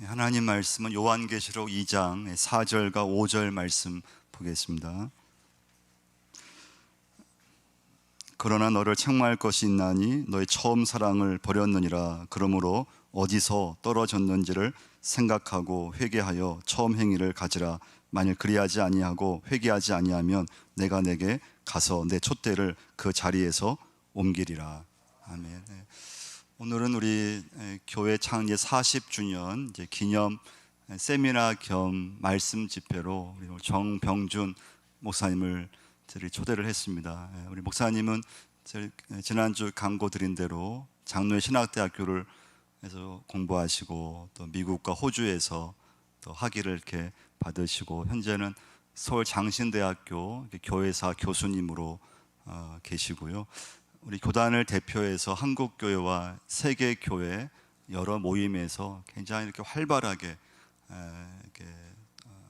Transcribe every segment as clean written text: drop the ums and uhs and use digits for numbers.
하나님 말씀은 요한계시록 2장 4절과 5절 말씀 보겠습니다. 그러나 너를 책망할 것이 있나니 너의 처음 사랑을 버렸느니라. 그러므로 어디서 떨어졌는지를 생각하고 회개하여 처음 행위를 가지라. 만일 그리하지 아니하고 회개하지 아니하면 내가 내게 가서 내 촛대를 그 자리에서 옮기리라. 아멘. 오늘은 우리 교회 창립 40주년 이제 기념 세미나 겸 말씀 집회로 우리 정병준 목사님을 저희 초대를 했습니다. 우리 목사님은 지난주 강고 드린 대로 장로의 신학대학교를 해서 공부하시고 또 미국과 호주에서 또 학위를 이렇게 받으시고 현재는 서울 장신대학교 교회사 교수님으로 계시고요. 우리 교단을 대표해서 한국교회와 세계교회 여러 모임에서 굉장히 이렇게 활발하게 이렇게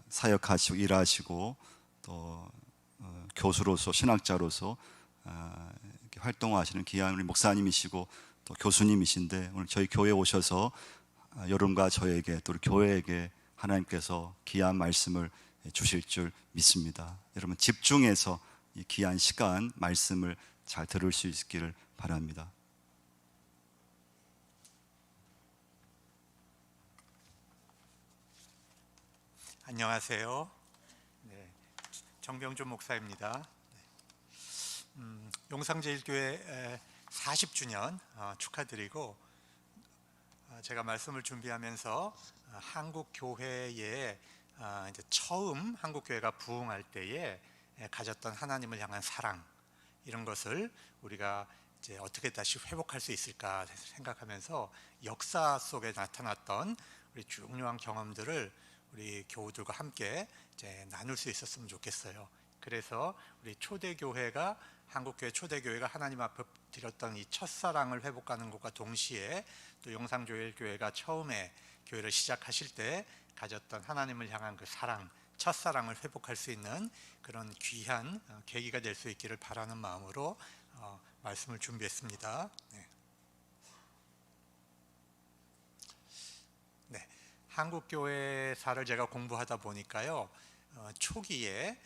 사역하시고 일하시고 또 교수로서 신학자로서 이렇게 활동하시는 귀한 우리 목사님이시고 또 교수님이신데 오늘 저희 교회에 오셔서 여러분과 저에게 또 우리 교회에게 하나님께서 귀한 말씀을 주실 줄 믿습니다. 여러분 집중해서 이 귀한 시간 말씀을 잘 들을 수 있기를 바랍니다. 안녕하세요. 네, 정병준 목사입니다. 용상제일교회 40주년 축하드리고 제가 말씀을 준비하면서 한국 교회에 이제 처음 한국 교회가 부흥할 때에 가졌던 하나님을 향한 사랑 이런 것을 우리가 이제 어떻게 다시 회복할 수 있을까 생각하면서 역사 속에 나타났던 우리 중요한 경험들을 우리 교우들과 함께 이제 나눌 수 있었으면 좋겠어요. 그래서 우리 초대교회가 한국교회 초대교회가 하나님 앞에 드렸던 이 첫사랑을 회복하는 것과 동시에 또 용상조일교회가 처음에 교회를 시작하실 때 가졌던 하나님을 향한 그 사랑, 첫사랑을 회복할 수 있는 그런 귀한 계기가 될 수 있기를 바라는 마음으로 말씀을 준비했습니다. 네. 한국교회사를 제가 공부하다 보니까요, 초기에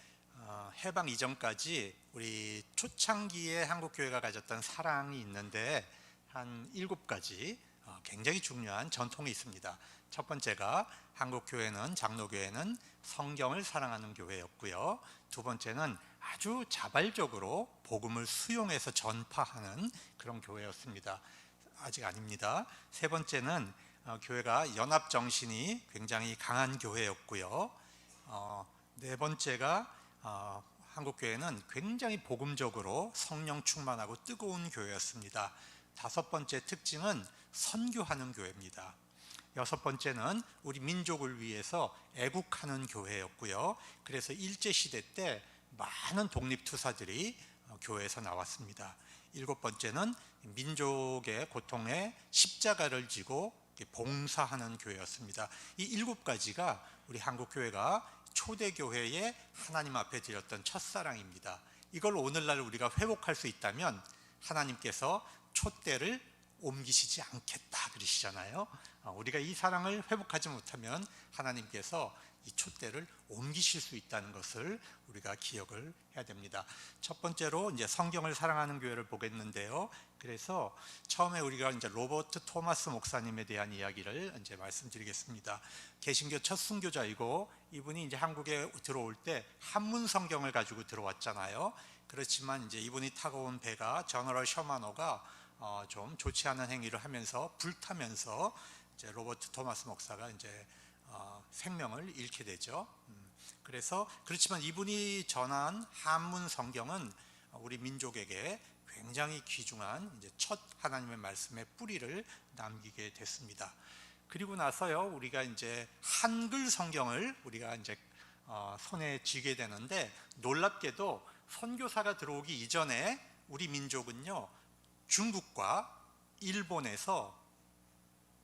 해방 이전까지 우리 초창기에 한국교회가 가졌던 사랑이 있는데 한 7가지 굉장히 중요한 전통이 있습니다. 첫 번째가 한국교회는 장로교회는 성경을 사랑하는 교회였고요. 두 번째는 아주 자발적으로 복음을 수용해서 전파하는 그런 교회였습니다. 아직 아닙니다. 세 번째는 교회가 연합정신이 굉장히 강한 교회였고요. 네 번째가 한국교회는 굉장히 복음적으로 성령 충만하고 뜨거운 교회였습니다. 다섯 번째 특징은 선교하는 교회입니다. 여섯 번째는 우리 민족을 위해서 애국하는 교회였고요. 그래서 일제시대 때 많은 독립투사들이 교회에서 나왔습니다. 일곱 번째는 민족의 고통에 십자가를 지고 봉사하는 교회였습니다. 이 7가지가 우리 한국교회가 초대교회에 하나님 앞에 드렸던 첫사랑입니다. 이걸 오늘날 우리가 회복할 수 있다면 하나님께서 촛대를 옮기시지 않겠다 그러시잖아요. 우리가 이 사랑을 회복하지 못하면 하나님께서 이 촛대를 옮기실 수 있다는 것을 우리가 기억을 해야 됩니다. 첫 번째로 이제 성경을 사랑하는 교회를 보겠는데요. 그래서 처음에 우리가 이제 로버트 토마스 목사님에 대한 이야기를 이제 말씀드리겠습니다. 개신교 첫 순교자이고 이분이 이제 한국에 들어올 때 한문 성경을 가지고 들어왔잖아요. 그렇지만 이제 이분이 타고 온 배가 저너럴 셔마노가 좀 좋지 않은 행위를 하면서 불타면서 이제 로버트 토마스 목사가 이제 생명을 잃게 되죠. 그래서 그렇지만 이분이 전한 한문 성경은 우리 민족에게 굉장히 귀중한 이제 첫 하나님의 말씀의 뿌리를 남기게 됐습니다. 그리고 나서요 우리가 이제 한글 성경을 우리가 이제 손에 쥐게 되는데 놀랍게도 선교사가 들어오기 이전에 우리 민족은요 중국과 일본에서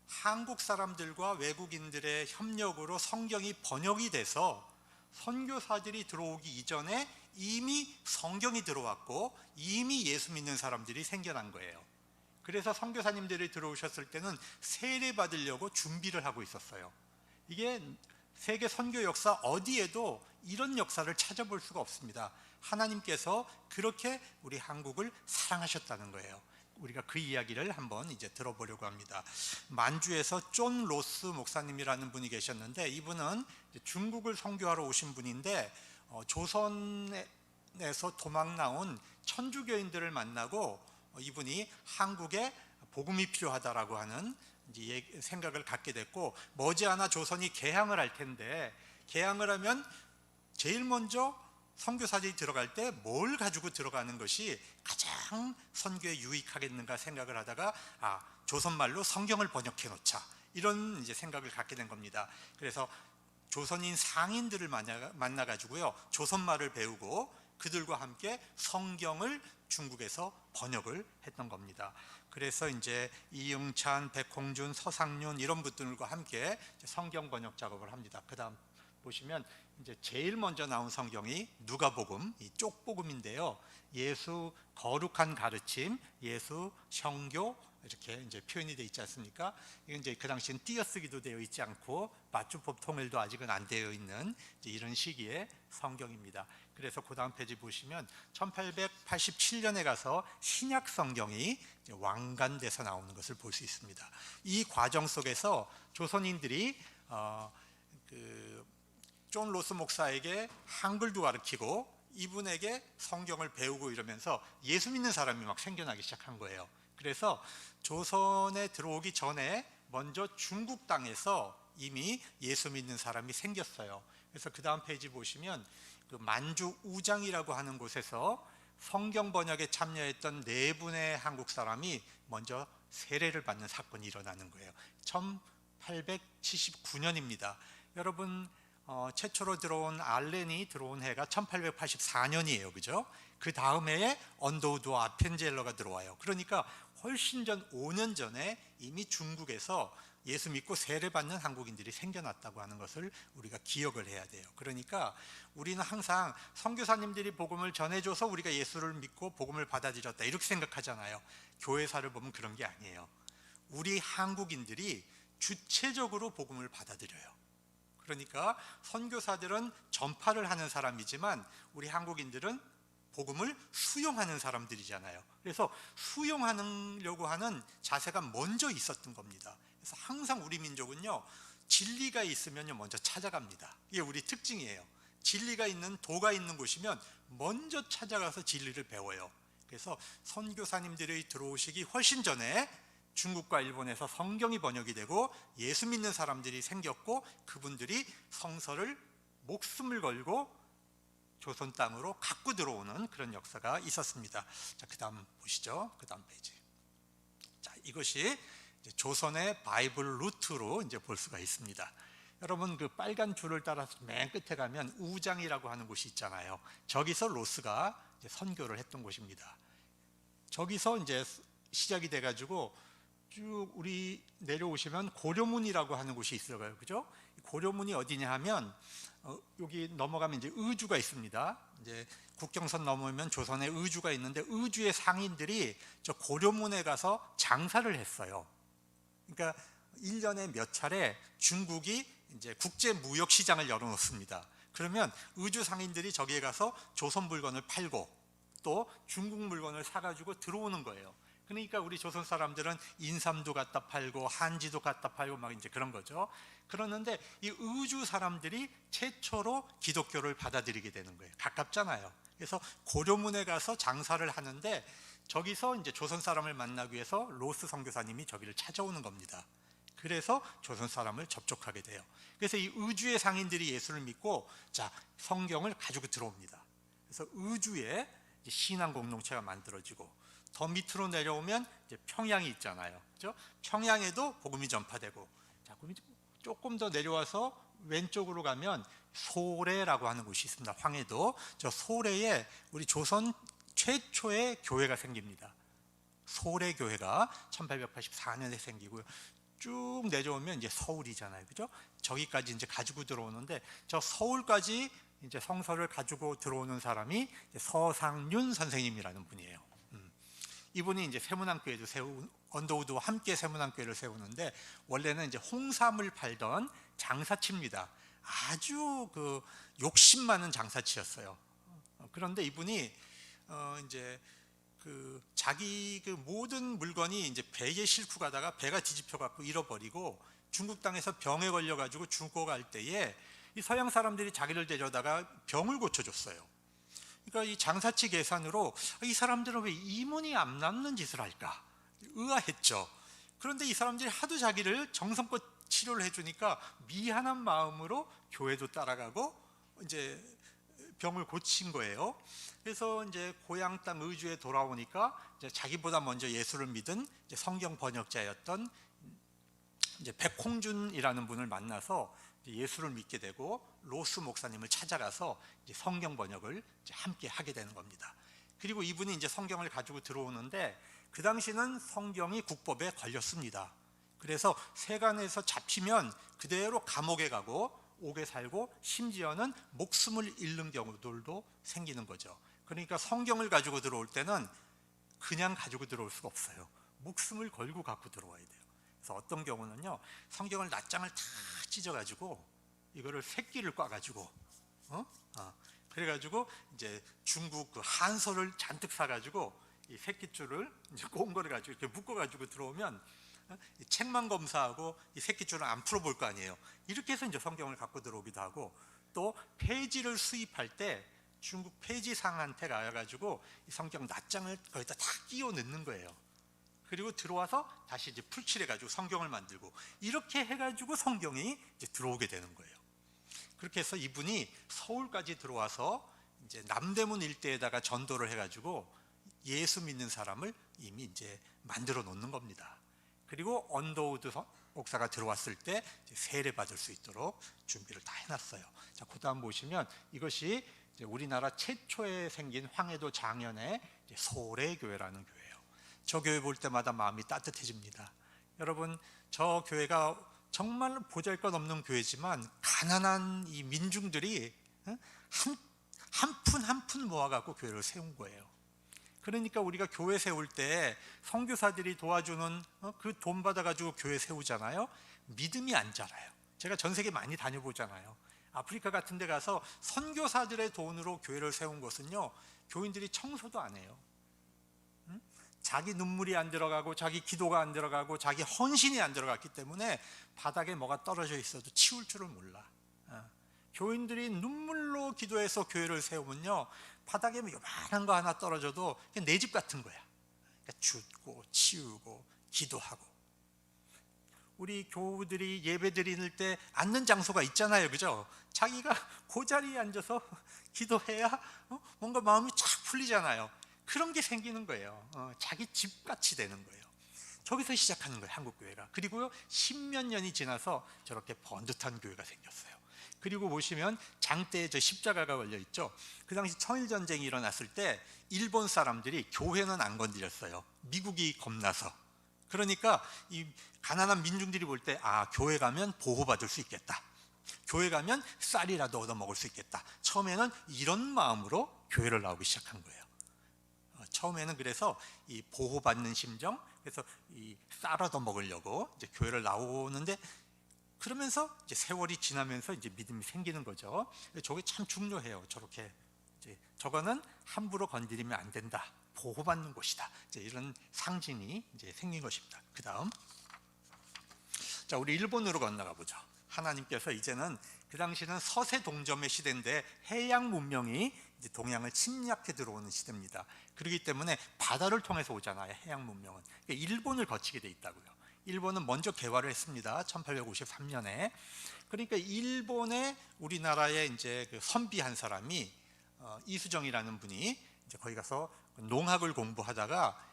한국 사람들과 외국인들의 협력으로 성경이 번역이 돼서 선교사들이 들어오기 이전에 이미 성경이 들어왔고 이미 예수 믿는 사람들이 생겨난 거예요. 그래서 선교사님들이 들어오셨을 때는 세례 받으려고 준비를 하고 있었어요. 이게 세계 선교 역사 어디에도 이런 역사를 찾아볼 수가 없습니다. 하나님께서 그렇게 우리 한국을 사랑하셨다는 거예요. 우리가 그 이야기를 한번 이제 들어보려고 합니다. 만주에서 존 로스 목사님이라는 분이 계셨는데, 이분은 중국을 선교하러 오신 분인데 조선에서 도망 나온 천주교인들을 만나고 이분이 한국에 복음이 필요하다라고 하는 이제 생각을 갖게 됐고, 머지않아 조선이 개항을 할 텐데, 개항을 하면 제일 먼저 선교사들이 들어갈 때 뭘 가지고 들어가는 것이 가장 선교에 유익하겠는가 생각을 하다가, 조선말로 성경을 번역해 놓자, 이런 이제 생각을 갖게 된 겁니다. 그래서 조선인 상인들을 만나 가지고요, 조선말을 배우고 그들과 함께 성경을 중국에서 번역을 했던 겁니다. 그래서 이제 이응찬, 백홍준, 서상륜 이런 분들과 함께 성경 번역 작업을 합니다. 그다음 보시면 이제 제일 먼저 나온 성경이 누가복음, 이 쪽복음인데요. 예수 거룩한 가르침, 예수 성교, 이렇게 이제 표현이 되어 있지 않습니까? 이건 이제 그 당시엔 띄어쓰기도 되어 있지 않고 맞춤법 통일도 아직은 안 되어 있는 이런 시기의 성경입니다. 그래서 그 다음 페이지 보시면 1887년에 가서 신약 성경이 완간돼서 나오는 것을 볼 수 있습니다. 이 과정 속에서 조선인들이 존 로스 목사에게 한글도 가르치고 이분에게 성경을 배우고 이러면서 예수 믿는 사람이 막 생겨나기 시작한 거예요. 그래서 조선에 들어오기 전에 먼저 중국 땅에서 이미 예수 믿는 사람이 생겼어요. 그래서 그 다음 페이지 보시면 그 만주 우장이라고 하는 곳에서 성경 번역에 참여했던 4분의 한국 사람이 먼저 세례를 받는 사건이 일어나는 거예요. 1879년입니다. 여러분, 최초로 들어온 알렌이 들어온 해가 1884년이에요. 그죠? 그 다음 해에 언더우드와 아펜젤러가 들어와요. 그러니까 훨씬 전 5년 전에 이미 중국에서 예수 믿고 세례받는 한국인들이 생겨났다고 하는 것을 우리가 기억을 해야 돼요. 그러니까 우리는 항상 선교사님들이 복음을 전해줘서 우리가 예수를 믿고 복음을 받아들였다, 이렇게 생각하잖아요. 교회사를 보면 그런 게 아니에요. 우리 한국인들이 주체적으로 복음을 받아들여요. 그러니까 선교사들은 전파를 하는 사람이지만 우리 한국인들은 복음을 수용하는 사람들이잖아요. 그래서 수용하려고 하는 자세가 먼저 있었던 겁니다. 그래서 항상 우리 민족은요, 진리가 있으면 먼저 찾아갑니다. 이게 우리 특징이에요. 진리가 있는 도가 있는 곳이면 먼저 찾아가서 진리를 배워요. 그래서 선교사님들이 들어오시기 훨씬 전에 중국과 일본에서 성경이 번역이 되고 예수 믿는 사람들이 생겼고, 그분들이 성서를 목숨을 걸고 조선 땅으로 갖고 들어오는 그런 역사가 있었습니다. 자, 그 다음 보시죠. 그 다음 페이지. 자, 이것이 이제 조선의 바이블 루트로 이제 볼 수가 있습니다. 여러분, 그 빨간 줄을 따라서 맨 끝에 가면 우장이라고 하는 곳이 있잖아요. 저기서 로스가 이제 선교를 했던 곳입니다. 저기서 이제 시작이 돼가지고 쭉 우리 내려오시면 고려문이라고 하는 곳이 있어요. 그죠? 고려문이 어디냐 하면 여기 넘어가면 이제 의주가 있습니다. 이제 국경선 넘으면 조선에 의주가 있는데, 의주의 상인들이 저 고려문에 가서 장사를 했어요. 그러니까 1년에 몇 차례 중국이 이제 국제 무역 시장을 열어놓습니다. 그러면 의주 상인들이 저기에 가서 조선 물건을 팔고 또 중국 물건을 사가지고 들어오는 거예요. 그러니까 우리 조선 사람들은 인삼도 갖다 팔고 한지도 갖다 팔고 막 이제 그런 거죠. 그러는데 이 의주 사람들이 최초로 기독교를 받아들이게 되는 거예요. 가깝잖아요. 그래서 고려문에 가서 장사를 하는데, 저기서 이제 조선 사람을 만나기 위해서 로스 선교사님이 저기를 찾아오는 겁니다. 그래서 조선 사람을 접촉하게 돼요. 그래서 이 의주의 상인들이 예수를 믿고 자, 성경을 가지고 들어옵니다. 그래서 의주에 신앙 공동체가 만들어지고, 더 밑으로 내려오면 이제 평양이 있잖아요. 그렇죠? 평양에도 복음이 전파되고, 자, 조금 더 내려와서 왼쪽으로 가면 소래라고 하는 곳이 있습니다. 황해도. 저 소래에 우리 조선 최초의 교회가 생깁니다. 소래 교회가 1884년에 생기고요. 쭉 내려오면 이제 서울이잖아요. 그죠? 저기까지 이제 가지고 들어오는데, 저 서울까지 이제 성서를 가지고 들어오는 사람이 서상륜 선생님이라는 분이에요. 이분이 이제 세문안교회도 언더우드와 함께 세문안교회를 세우는데, 원래는 이제 홍삼을 팔던 장사치입니다. 아주 그 욕심 많은 장사치였어요. 그런데 이분이 이제 자기 모든 물건이 이제 배에 싣고 가다가 배가 뒤집혀 갖고 잃어버리고 중국 땅에서 병에 걸려 가지고 죽어갈 때에 이 서양 사람들이 자기를 데려다가 병을 고쳐줬어요. 그러니까 이 장사치 계산으로 이 사람들은 왜 이문이 안 남는 짓을 할까 의아했죠. 그런데 이 사람들이 하도 자기를 정성껏 치료를 해주니까 미안한 마음으로 교회도 따라가고 이제 병을 고친 거예요. 그래서 이제 고향 땅 의주에 돌아오니까 이제 자기보다 먼저 예수를 믿은 이제 성경 번역자였던 이제 백홍준이라는 분을 만나서 예수를 믿게 되고, 로스 목사님을 찾아가서 이제 성경 번역을 이제 함께 하게 되는 겁니다. 그리고 이분이 이제 성경을 가지고 들어오는데, 그 당시는 성경이 국법에 걸렸습니다. 그래서 세관에서 잡히면 그대로 감옥에 가고 옥에 살고 심지어는 목숨을 잃는 경우들도 생기는 거죠. 그러니까 성경을 가지고 들어올 때는 그냥 가지고 들어올 수가 없어요. 목숨을 걸고 갖고 들어와야 돼요. 그래서 어떤 경우는요, 성경을 낱장을 다 찢어가지고 이거를 새끼를 꽈가지고 그래가지고 이제 중국 그 한서를 잔뜩 사가지고 이 새끼줄을 이제 꼰 거를 가지고 이렇게 묶어가지고 들어오면 이 책만 검사하고 이 새끼줄을 안 풀어볼 거 아니에요. 이렇게 해서 이제 성경을 갖고 들어오기도 하고, 또 폐지를 수입할 때 중국 폐지상한테 가가지고 이 성경 낱장을 거기다 다 끼워 넣는 거예요. 그리고 들어와서 다시 이제 풀칠해가지고 성경을 만들고, 이렇게 해가지고 성경이 이제 들어오게 되는 거예요. 그렇게 해서 이분이 서울까지 들어와서 이제 남대문 일대에다가 전도를 해가지고 예수 믿는 사람을 이미 이제 만들어 놓는 겁니다. 그리고 언더우드 목사가 들어왔을 때 세례 받을 수 있도록 준비를 다 해놨어요. 자, 그다음 보시면 이것이 이제 우리나라 최초에 생긴 황해도 장현의 소래교회라는 교회예요. 저 교회 볼 때마다 마음이 따뜻해집니다. 여러분, 저 교회가 정말 보잘것없는 교회지만 가난한 이 민중들이 한 푼 한 푼 모아갖고 교회를 세운 거예요. 그러니까 우리가 교회 세울 때 선교사들이 도와주는 그 돈 받아가지고 교회 세우잖아요. 믿음이 안 자라요. 제가 전 세계 많이 다녀보잖아요. 아프리카 같은 데 가서 선교사들의 돈으로 교회를 세운 것은요, 교인들이 청소도 안 해요. 자기 눈물이 안 들어가고 자기 기도가 안 들어가고 자기 헌신이 안 들어갔기 때문에 바닥에 뭐가 떨어져 있어도 치울 줄을 몰라. 교인들이 눈물로 기도해서 교회를 세우면요, 바닥에 요만한 거 하나 떨어져도 내 집 같은 거야. 그러니까 줍고 치우고 기도하고. 우리 교우들이 예배 드릴 때 앉는 장소가 있잖아요, 그죠? 자기가 그 자리에 앉아서 기도해야 뭔가 마음이 쫙 풀리잖아요. 그런 게 생기는 거예요. 자기 집같이 되는 거예요. 저기서 시작하는 거예요, 한국교회가. 그리고요, 십몇 년이 지나서 저렇게 번듯한 교회가 생겼어요. 그리고 보시면 장대에 저 십자가가 걸려 있죠. 그 당시 청일전쟁이 일어났을 때 일본 사람들이 교회는 안 건드렸어요. 미국이 겁나서. 그러니까 이 가난한 민중들이 볼 때, 아, 교회 가면 보호받을 수 있겠다, 교회 가면 쌀이라도 얻어먹을 수 있겠다, 처음에는 이런 마음으로 교회를 나오기 시작한 거예요. 처음에는 그래서 이 보호받는 심정, 그래서 이 쌀 얻어먹으려고 이제 교회를 나오는데, 그러면서 이제 세월이 지나면서 이제 믿음이 생기는 거죠. 저게 참 중요해요. 저렇게 이제 저거는 함부로 건드리면 안 된다, 보호받는 곳이다, 이제 이런 상징이 이제 생긴 것입니다. 그 다음, 자, 우리 일본으로 건너가 보죠. 하나님께서 이제는, 그 당시는 서세 동점의 시대인데 해양 문명이 이제 동양을 침략해 들어오는 시대입니다. 그렇기 때문에 바다를 통해서 오잖아요, 해양 문명은. 그러니까 일본을 거치게 돼 있다고요. 일본은 먼저 개화를 했습니다. 1853년에. 그러니까 일본에 우리나라에 이제 그 선비 한 사람이 이수정이라는 분이 이제 거기 가서 농학을 공부하다가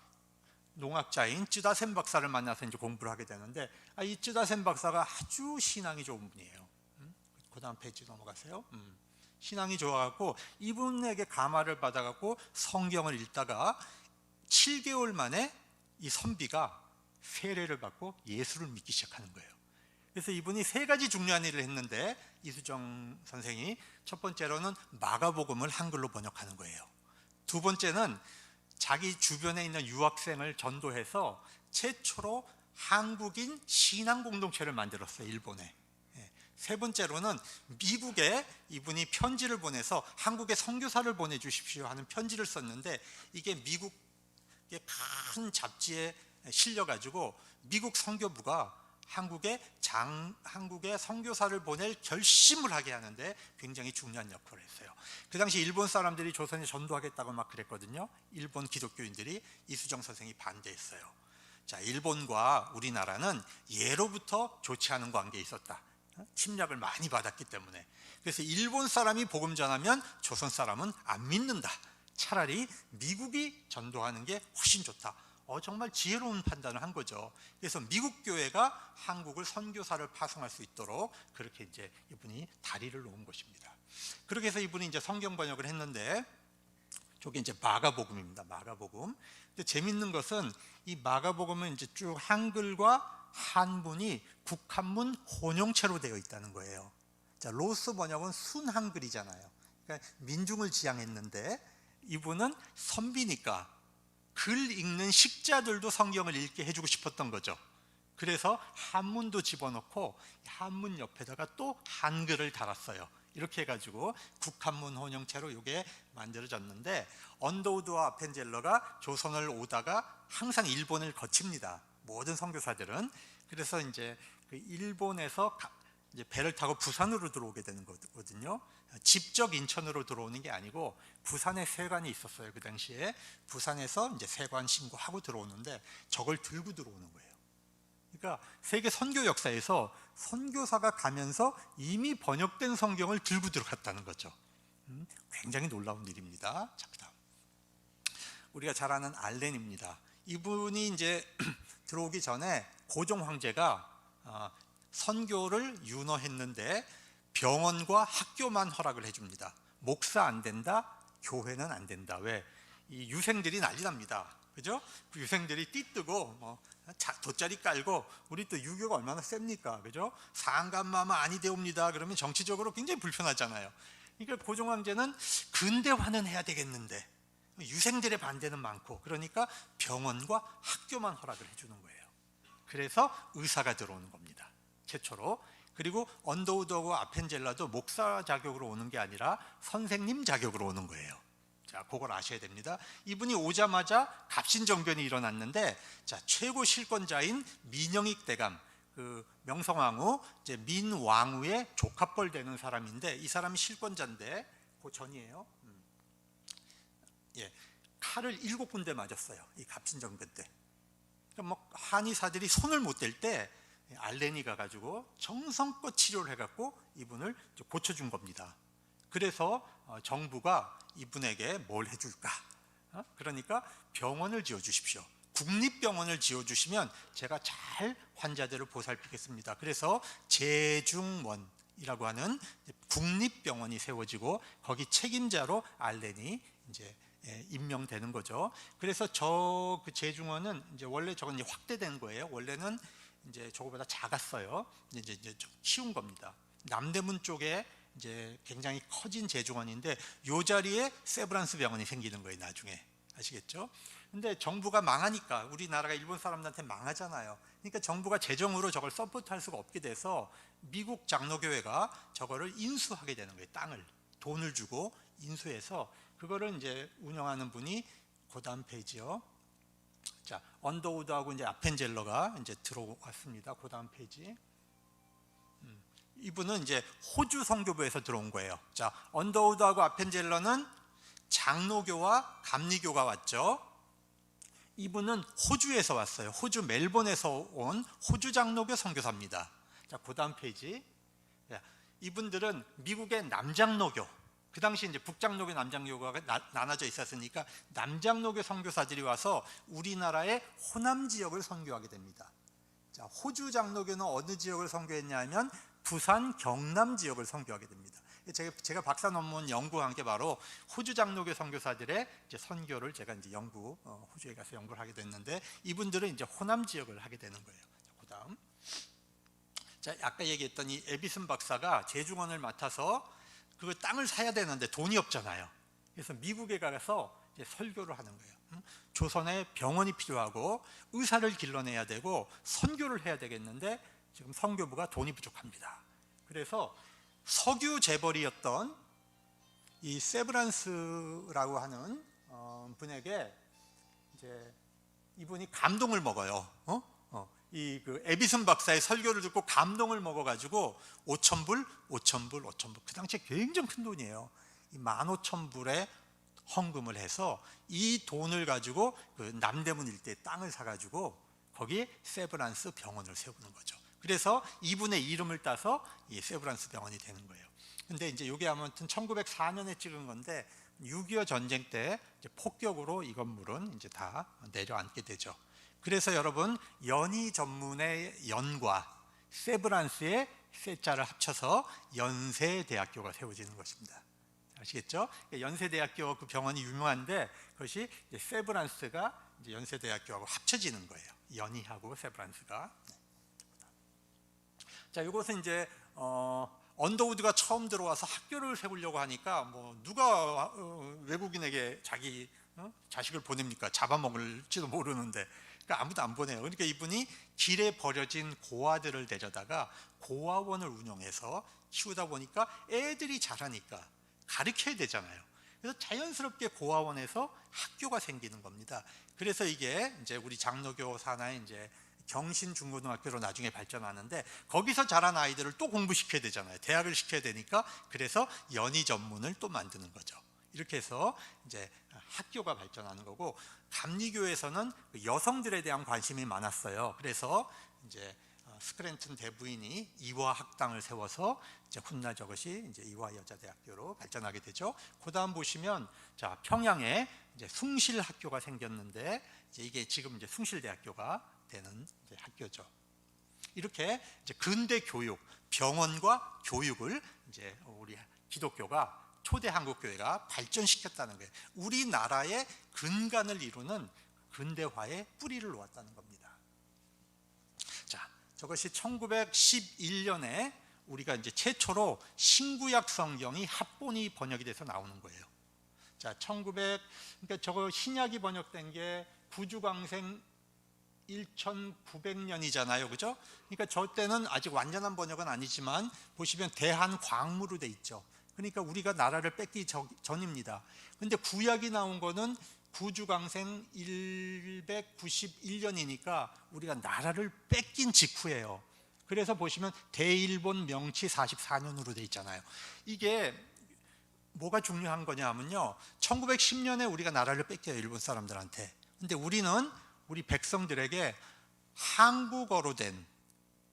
농학자인 쯔다센 박사를 만나서 이제 공부를 하게 되는데, 이 쯔다센 박사가 아주 신앙이 좋은 분이에요. 그 다음 페이지 넘어가세요. 신앙이 좋아갖고 이분에게 감화를 받아갖고 성경을 읽다가 7개월 만에 이 선비가 세례를 받고 예수를 믿기 시작하는 거예요. 그래서 이분이 세 가지 중요한 일을 했는데, 이수정 선생이 첫 번째로는 마가복음을 한글로 번역하는 거예요. 두 번째는 자기 주변에 있는 유학생을 전도해서 최초로 한국인 신앙 공동체를 만들었어요, 일본에. 세 번째로는 미국에 이분이 편지를 보내서 한국에 선교사를 보내주십시오 하는 편지를 썼는데, 이게 미국의 큰 잡지에 실려가지고 미국 선교부가 한국에 선교사를 보낼 결심을 하게 하는데 굉장히 중요한 역할을 했어요. 그 당시 일본 사람들이 조선에 전도하겠다고 막 그랬거든요. 일본 기독교인들이 이수정 선생이 반대했어요. 자, 일본과 우리나라는 예로부터 좋지 않은 관계에 있었다. 침략을 많이 받았기 때문에. 그래서 일본 사람이 복음 전하면 조선 사람은 안 믿는다. 차라리 미국이 전도하는 게 훨씬 좋다. 정말 지혜로운 판단을 한 거죠. 그래서 미국 교회가 한국을 선교사를 파송할 수 있도록 그렇게 이제 이분이 다리를 놓은 것입니다. 그렇게 해서 이분이 이제 성경 번역을 했는데, 저게 이제 마가복음입니다. 마가복음. 근데 재밌는 것은 이 마가복음은 이제 쭉 한글과 한문이 국한문 혼용체로 되어 있다는 거예요. 자, 로스 번역은 순한글이잖아요. 그러니까 민중을 지향했는데, 이분은 선비니까 글 읽는 식자들도 성경을 읽게 해주고 싶었던 거죠. 그래서 한문도 집어넣고 한문 옆에다가 또 한글을 달았어요. 이렇게 해가지고 국한문 혼용체로 이게 만들어졌는데, 언더우드와 아펜젤러가 조선을 오다가 항상 일본을 거칩니다. 모든 선교사들은. 그래서 이제 그 일본에서 이제 배를 타고 부산으로 들어오게 되는 거거든요. 직접 인천으로 들어오는 게 아니고 부산에 세관이 있었어요. 그 당시에 부산에서 이제 세관 신고하고 들어오는데 저걸 들고 들어오는 거예요. 그러니까 세계 선교 역사에서 선교사가 가면서 이미 번역된 성경을 들고 들어갔다는 거죠. 굉장히 놀라운 일입니다. 자, 그다음 우리가 잘 아는 알렌입니다. 이분이 이제 들어오기 전에 고종 황제가 선교를 윤허했는데 병원과 학교만 허락을 해줍니다. 목사 안 된다, 교회는 안 된다. 왜? 이 유생들이 난리 납니다. 그죠? 그 유생들이 띠뜨고 돗자리 깔고, 우리 또 유교가 얼마나 셉니까? 그죠? 상감마마 아니 되옵니다. 그러면 정치적으로 굉장히 불편하잖아요. 그러니까 고종 황제는 근대화는 해야 되겠는데 유생들의 반대는 많고, 그러니까 병원과 학교만 허락을 해주는 거예요. 그래서 의사가 들어오는 겁니다, 최초로. 그리고 언더우드하고 아펜젤라도 목사 자격으로 오는 게 아니라 선생님 자격으로 오는 거예요. 자, 그걸 아셔야 됩니다. 이분이 오자마자 갑신정변이 일어났는데, 자, 최고 실권자인 민영익 대감, 그 명성황후 이제 민왕후의 조카뻘 되는 사람인데, 이 사람이 실권자인데 그 전이에요. 예, 칼을 7군데 맞았어요, 이 갑신정변 때. 그러니까 한의사들이 손을 못 댈 때 알렌이 가가지고 정성껏 치료를 해갖고 이분을 고쳐준 겁니다. 그래서 정부가 이분에게 뭘 해줄까? 그러니까 병원을 지어주십시오. 국립병원을 지어주시면 제가 잘 환자들을 보살피겠습니다. 그래서 제중원이라고 하는 국립병원이 세워지고 거기 책임자로 알렌이 이제 임명되는 거죠. 그래서 저 그 제중원은 이제 원래 저건 이제 확대된 거예요. 원래는 이제 저거보다 작았어요. 이제 좀 키운 겁니다. 남대문 쪽에 이제 굉장히 커진 제중원인데, 요 자리에 세브란스 병원이 생기는 거예요, 나중에. 아시겠죠? 근데 정부가 망하니까, 우리나라가 일본 사람들한테 망하잖아요. 그러니까 정부가 재정으로 저걸 서포트할 수가 없게 돼서 미국 장로교회가 저거를 인수하게 되는 거예요. 땅을, 돈을 주고 인수해서 그거를 이제 운영하는 분이 그 다음 페이지요. 자, 언더우드하고 이제 아펜젤러가 이제 들어왔습니다. 그 다음 페이지. 이분은 이제 호주 선교부에서 들어온 거예요. 자, 언더우드하고 아펜젤러는 장로교와 감리교가 왔죠. 이분은 호주에서 왔어요. 호주 멜번에서 온 호주 장로교 선교사입니다. 자, 그 다음 페이지. 이분들은 미국의 남장로교, 그 당시 이제 북장로교, 남장로교가 나눠져 있었으니까 남장로교 선교사들이 와서 우리나라의 호남 지역을 선교하게 됩니다. 자, 호주 장로교는 어느 지역을 선교했냐면 부산 경남 지역을 선교하게 됩니다. 제가 박사 논문 연구한 게 바로 호주 장로교 선교사들의 이제 선교를 제가 이제 호주에 가서 연구를 하게 됐는데, 이분들은 이제 호남 지역을 하게 되는 거예요. 그다음, 자, 아까 얘기했던 이 에비슨 박사가 제중원을 맡아서 그 땅을 사야 되는데 돈이 없잖아요. 그래서 미국에 가서 이제 설교를 하는 거예요. 조선에 병원이 필요하고 의사를 길러내야 되고 선교를 해야 되겠는데 지금 선교부가 돈이 부족합니다. 그래서 석유 재벌이었던 이 세브란스라고 하는 분에게 이제 이분이 감동을 먹어요. 이 그 에비슨 박사의 설교를 듣고 감동을 먹어가지고 5,000불. 그 당시에 굉장히 큰 돈이에요. 이 15,000불에 헌금을 해서 이 돈을 가지고 그 남대문 일대에 땅을 사가지고 거기에 세브란스 병원을 세우는 거죠. 그래서 이분의 이름을 따서 이 세브란스 병원이 되는 거예요. 근데 이제 이게 아무튼 1904년에 찍은 건데 6.25 전쟁 때 이제 폭격으로 이 건물은 이제 다 내려앉게 되죠. 그래서 여러분 연희 전문의 연과 세브란스의 세자를 합쳐서 연세대학교가 세워지는 것입니다. 아시겠죠? 연세대학교 그 병원이 유명한데 그것이 이제 세브란스가 이제 연세대학교하고 합쳐지는 거예요. 연희하고 세브란스가. 자, 이것은 이제 언더우드가 처음 들어와서 학교를 세우려고 하니까 뭐 누가 외국인에게 자기 자식을 보냅니까? 잡아먹을지도 모르는데. 그러니까 아무도 안 보내요. 그러니까 이분이 길에 버려진 고아들을 데려다가 고아원을 운영해서 키우다 보니까 애들이 자라니까 가르쳐야 되잖아요. 그래서 자연스럽게 고아원에서 학교가 생기는 겁니다. 그래서 이게 이제 우리 장로교 산하의 이제 경신중고등학교로 나중에 발전하는데 거기서 자란 아이들을 또 공부시켜야 되잖아요. 대학을 시켜야 되니까 그래서 연희 전문을 또 만드는 거죠. 이렇게 해서 이제 학교가 발전하는 거고 감리교에서는 여성들에 대한 관심이 많았어요. 그래서 이제 스크랜튼 대부인이 이화 학당을 세워서 이제 훗날 저것이 이제 이화 여자대학교로 발전하게 되죠. 그다음 보시면 자 평양에 이제 숭실학교가 생겼는데 이제 이게 지금 이제 숭실대학교가 되는 이제 학교죠. 이렇게 이제 근대 교육, 병원과 교육을 이제 우리 기독교가 초대 한국교회가 발전시켰다는 거예요. 우리나라의 근간을 이루는 근대화의 뿌리를 놓았다는 겁니다. 자, 저것이 1911년에 우리가 이제 최초로 신구약 성경이 합본이 번역이 돼서 나오는 거예요. 자, 그러니까 저거 신약이 번역된 게 구주광생 1900년이잖아요. 그죠? 그러니까 저 때는 아직 완전한 번역은 아니지만 보시면 대한광무로 돼 있죠. 그러니까 우리가 나라를 뺏기 전입니다. 근데 구약이 나온 거는 구주광생 191년이니까 우리가 나라를 뺏긴 직후예요. 그래서 보시면 대일본 명치 44년으로 돼 있잖아요. 이게 뭐가 중요한 거냐 하면요, 1910년에 우리가 나라를 뺏겨요, 일본 사람들한테. 근데 우리는 우리 백성들에게 한국어로 된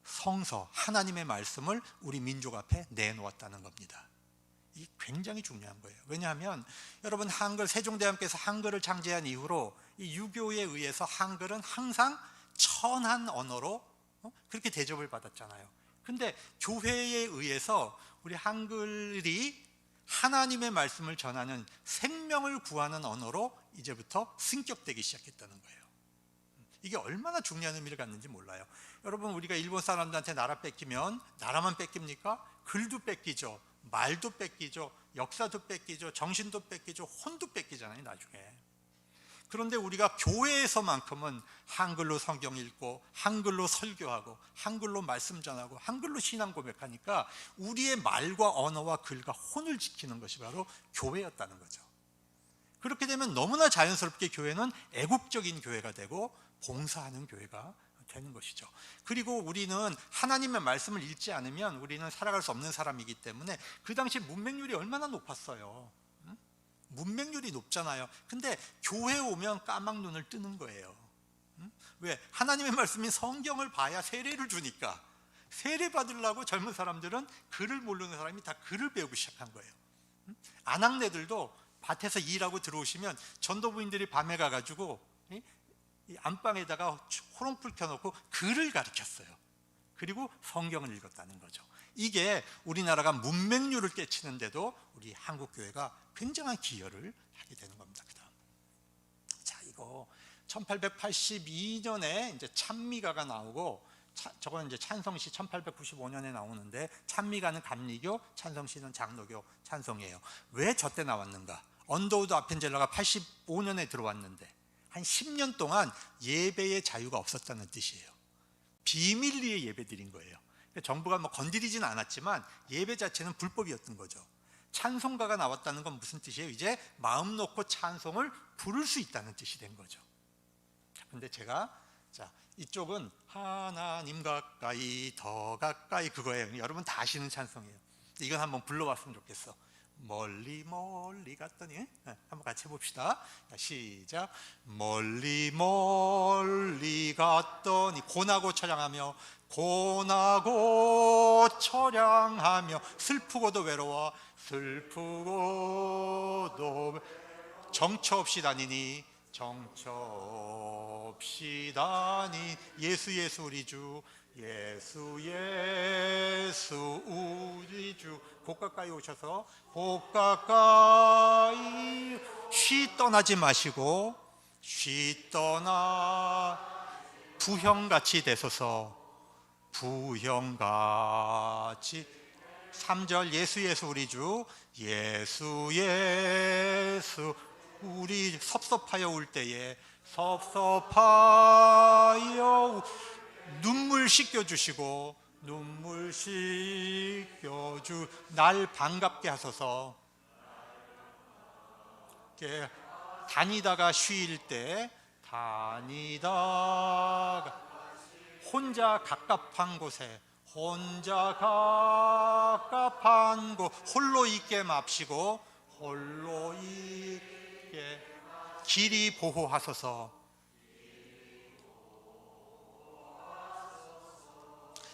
성서, 하나님의 말씀을 우리 민족 앞에 내놓았다는 겁니다. 이게 굉장히 중요한 거예요. 왜냐하면 여러분 한글, 세종대왕께서 한글을 창제한 이후로 이 유교에 의해서 한글은 항상 천한 언어로 그렇게 대접을 받았잖아요. 근데 교회에 의해서 우리 한글이 하나님의 말씀을 전하는 생명을 구하는 언어로 이제부터 승격되기 시작했다는 거예요. 이게 얼마나 중요한 의미를 갖는지 몰라요. 여러분 우리가 일본 사람들한테 나라 뺏기면 나라만 뺏깁니까? 글도 뺏기죠, 말도 뺏기죠, 역사도 뺏기죠, 정신도 뺏기죠, 혼도 뺏기잖아요 나중에. 그런데 우리가 교회에서만큼은 한글로 성경 읽고 한글로 설교하고 한글로 말씀 전하고 한글로 신앙 고백하니까 우리의 말과 언어와 글과 혼을 지키는 것이 바로 교회였다는 거죠. 그렇게 되면 너무나 자연스럽게 교회는 애국적인 교회가 되고 봉사하는 교회가 되는 것이죠. 그리고 우리는 하나님의 말씀을 읽지 않으면 우리는 살아갈 수 없는 사람이기 때문에 그 당시 문맹률이 얼마나 높았어요. 문맹률이 높잖아요. 근데 교회에 오면 까막 눈을 뜨는 거예요. 왜? 하나님의 말씀인 성경을 봐야 세례를 주니까. 세례 받으려고 젊은 사람들은 글을 모르는 사람이 다 글을 배우기 시작한 거예요. 아낙네들도 밭에서 일하고 들어오시면 전도부인들이 밤에 가가지고 이 안방에다가 호롱불 켜놓고 글을 가르쳤어요. 그리고 성경을 읽었다는 거죠. 이게 우리나라가 문맹률을 깨치는데도 우리 한국교회가 굉장한 기여를 하게 되는 겁니다. 그다음, 자 이거 1882년에 이제 찬미가가 나오고, 저건 이제 찬성시 1895년에 나오는데 찬미가는 감리교, 찬성시는 장로교 찬송이에요. 왜 저때 나왔는가? 언더우드 아펜젤러가 85년에 들어왔는데 한 10년 동안 예배의 자유가 없었다는 뜻이에요. 비밀리에 예배 드린 거예요. 그러니까 정부가 뭐 건드리지는 않았지만 예배 자체는 불법이었던 거죠. 찬송가가 나왔다는 건 무슨 뜻이에요? 이제 마음 놓고 찬송을 부를 수 있다는 뜻이 된 거죠. 근데 제가 이쪽은 하나님 가까이 더 가까이 그거예요. 여러분 다 아시는 찬송이에요. 이건 한번 불러봤으면 좋겠어. 멀리 멀리 갔더니, 한번 같이 해봅시다. 시작. 멀리 멀리 갔더니 고나고 처량하며 고나고 처량하며 슬프고도 외로워 슬프고도 정처 없이 다니니 정처 없이 다니 예수 예수 우리 주 예수 예수 우리 주 곧 가까이 오셔서 곧 가까이 쉬 떠나지 마시고 쉬 떠나 부형같이 되소서 부형같이 3절 예수 예수 우리 주 예수 예수 우리 섭섭하여 울 때에 섭섭하여 눈물 씻겨주시고 눈물 씻겨주 날 반갑게 하소서. 다니다가 쉴 때 다니다가 혼자 갑갑한 곳에 혼자 갑갑한 곳 홀로 있게 맙시고 홀로 있게 길이 보호하소서.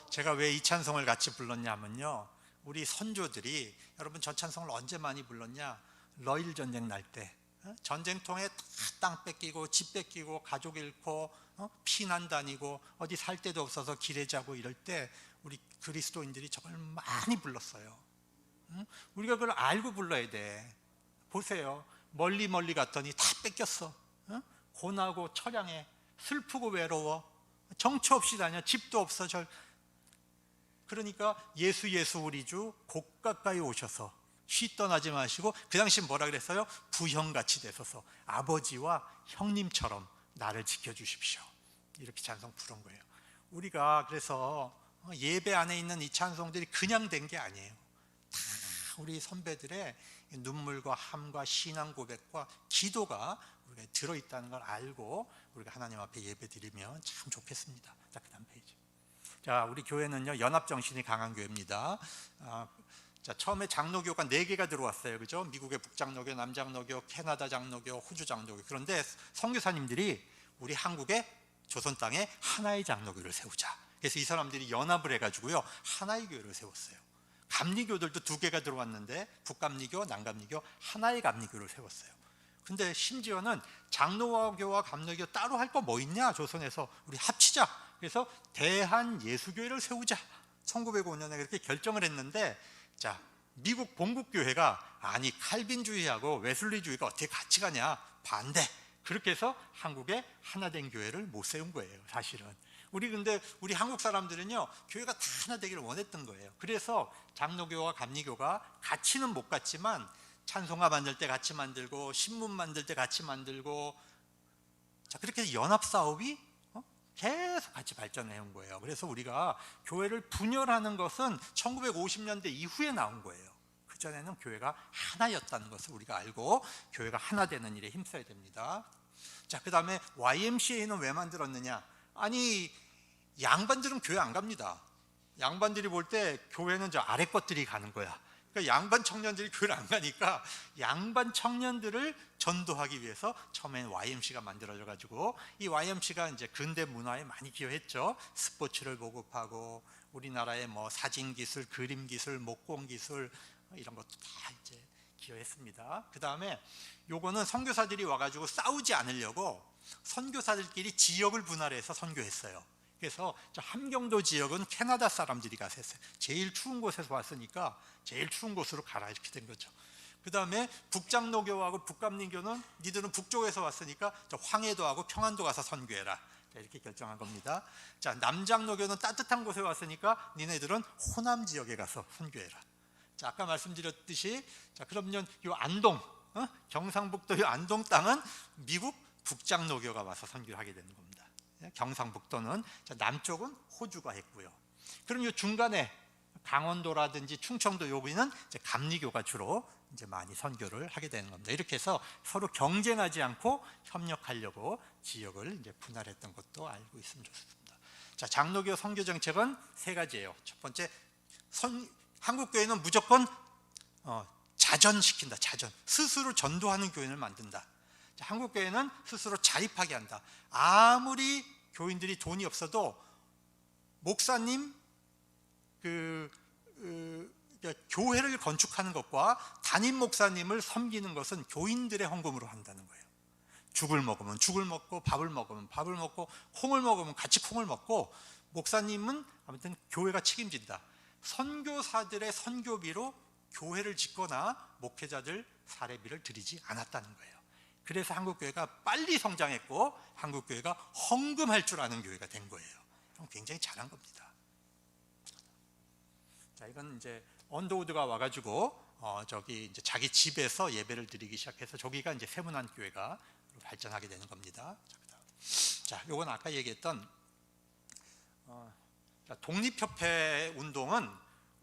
제가 왜 이 찬송을 같이 불렀냐면요, 우리 선조들이, 여러분 저 찬송을 언제 많이 불렀냐? 러일 전쟁 날 때, 전쟁통에 다 땅 뺏기고 집 뺏기고 가족 잃고 피난 다니고 어디 살 데도 없어서 길에 자고 이럴 때 우리 그리스도인들이 저걸 많이 불렀어요. 우리가 그걸 알고 불러야 돼. 보세요, 멀리 멀리 갔더니 다 뺏겼어. 고나고 처량해 슬프고 외로워 정처 없이 다녀 집도 없어. 그러니까 예수 예수 우리 주 곧 가까이 오셔서 쉬 떠나지 마시고, 그 당시 뭐라 그랬어요? 부형같이 되소서. 아버지와 형님처럼 나를 지켜주십시오. 이렇게 찬송 부른 거예요. 우리가 그래서 예배 안에 있는 이 찬송들이 그냥 된 게 아니에요. 다 우리 선배들의 눈물과 함과 신앙 고백과 기도가 우리가 들어있다는 걸 알고 우리가 하나님 앞에 예배 드리면 참 좋겠습니다. 자, 그 다음 페이지. 자, 우리 교회는요 연합정신이 강한 교회입니다. 자, 처음에 장로교가 4개가 들어왔어요. 그죠? 미국의 북장로교, 남장로교, 캐나다 장로교, 호주 장로교. 그런데 선교사님들이 우리 한국의 조선 땅에 하나의 장로교를 세우자. 그래서 이 사람들이 연합을 해가지고요 하나의 교회를 세웠어요. 감리교들도 2개가 들어왔는데 북감리교, 남감리교, 하나의 감리교를 세웠어요. 근데 심지어는 장로교와 감리교 따로 할 거 뭐 있냐? 조선에서 우리 합치자. 그래서 대한예수교회를 세우자. 1905년에 그렇게 결정을 했는데, 자, 미국 본국교회가 아니 칼빈주의하고 웨슬리주의가 어떻게 같이 가냐, 반대. 그렇게 해서 한국에 하나된 교회를 못 세운 거예요. 사실은 근데 우리 한국 사람들은요 교회가 다 하나 되기를 원했던 거예요. 그래서 장로교와 감리교가 같이는 못 갔지만 찬송가 만들 때 같이 만들고 신문 만들 때 같이 만들고, 자, 그렇게 해서 연합 사업이 계속 같이 발전해 온 거예요. 그래서 우리가 교회를 분열하는 것은 1950년대 이후에 나온 거예요. 그전에는 교회가 하나였다는 것을 우리가 알고 교회가 하나 되는 일에 힘써야 됩니다. 자, 그 다음에 YMCA는 왜 만들었느냐? 아니, 양반들은 교회 안 갑니다. 양반들이 볼 때 교회는 저 아래 것들이 가는 거야. 그러니까 양반 청년들이 교회를 안 가니까 양반 청년들을 전도하기 위해서 처음엔 YMC가 만들어져 가지고, 이 YMC가 이제 근대 문화에 많이 기여했죠. 스포츠를 보급하고 우리나라의 뭐 사진 기술, 그림 기술, 목공 기술 이런 것도 다 이제 기여했습니다. 그 다음에 요거는 선교사들이 와가지고 싸우지 않으려고 선교사들끼리 지역을 분할해서 선교했어요. 그래서 저 함경도 지역은 캐나다 사람들이 가서 했어요. 제일 추운 곳에서 왔으니까 제일 추운 곳으로 가라, 이렇게 된 거죠. 그 다음에 북장로교하고 북감리교는 니들은 북쪽에서 왔으니까 저 황해도하고 평안도 가서 선교해라, 이렇게 결정한 겁니다. 자, 남장로교는 따뜻한 곳에 왔으니까 니네들은 호남 지역에 가서 선교해라. 자, 아까 말씀드렸듯이, 자, 그러면 요 안동, 경상북도 요 안동 땅은 미국 북장로교가 와서 선교를 하게 되는 겁니다. 경상북도는, 남쪽은 호주가 했고요. 그럼 이 중간에 강원도라든지 충청도 여기는 이제 감리교가 주로 이제 많이 선교를 하게 되는 겁니다. 이렇게 해서 서로 경쟁하지 않고 협력하려고 지역을 이제 분할했던 것도 알고 있으면 좋습니다. 자, 장로교 선교 정책은 세 가지예요. 첫 번째, 한국교회는 무조건 자전시킨다. 자전, 스스로 전도하는 교인을 만든다. 자, 한국교회는 스스로 자립하게 한다. 아무리 교인들이 돈이 없어도 목사님 교회를 건축하는 것과 담임 목사님을 섬기는 것은 교인들의 헌금으로 한다는 거예요. 죽을 먹으면 죽을 먹고, 밥을 먹으면 밥을 먹고, 콩을 먹으면 같이 콩을 먹고, 목사님은 아무튼 교회가 책임진다. 선교사들의 선교비로 교회를 짓거나 목회자들 사례비를 드리지 않았다는 거예요. 그래서 한국교회가 빨리 성장했고 한국교회가 헌금할 줄 아는 교회가 된 거예요. 굉장히 잘한 겁니다. 자, 이건 이제 언더우드가 와가지고 저기 이제 자기 집에서 예배를 드리기 시작해서 저기가 이제 세문안 교회가 발전하게 되는 겁니다. 자, 요건 아까 얘기했던 독립협회 운동은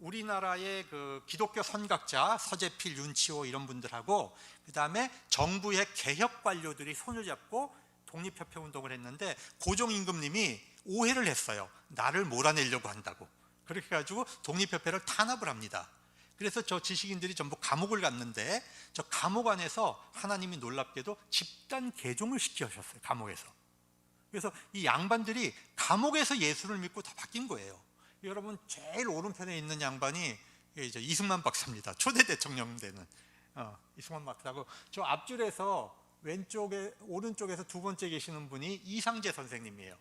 우리나라의 그 기독교 선각자 서재필, 윤치호 이런 분들하고 그 다음에 정부의 개혁 관료들이 손을 잡고 독립협회 운동을 했는데 고종임금님이 오해를 했어요. 나를 몰아내려고 한다고. 그렇게 해가지고 독립협회를 탄압을 합니다. 그래서 저 지식인들이 전부 감옥을 갔는데 저 감옥 안에서 하나님이 놀랍게도 집단 개종을 시키셨어요. 감옥에서. 그래서 이 양반들이 감옥에서 예수를 믿고 다 바뀐 거예요. 여러분 제일 오른편에 있는 양반이 이제 이승만 박사입니다. 초대 대통령 되는 이승만 박사고, 저 앞줄에서 왼쪽에 오른쪽에서 두 번째 계시는 분이 이상재 선생님이에요.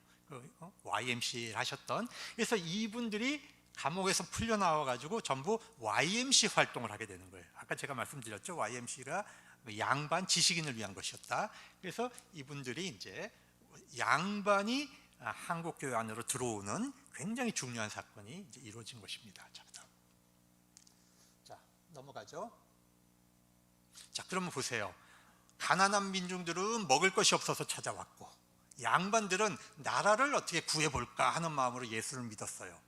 YMC 하셨던. 그래서 이분들이 감옥에서 풀려나와 가지고 전부 YMC 활동을 하게 되는 거예요. 아까 제가 말씀드렸죠. YMC가 양반 지식인을 위한 것이었다. 그래서 이분들이 이제 양반이 한국 교회 안으로 들어오는 굉장히 중요한 사건이 이제 이루어진 것입니다. 자, 넘어가죠. 자, 그러면 보세요. 가난한 민중들은 먹을 것이 없어서 찾아왔고, 양반들은 나라를 어떻게 구해볼까 하는 마음으로 예수를 믿었어요.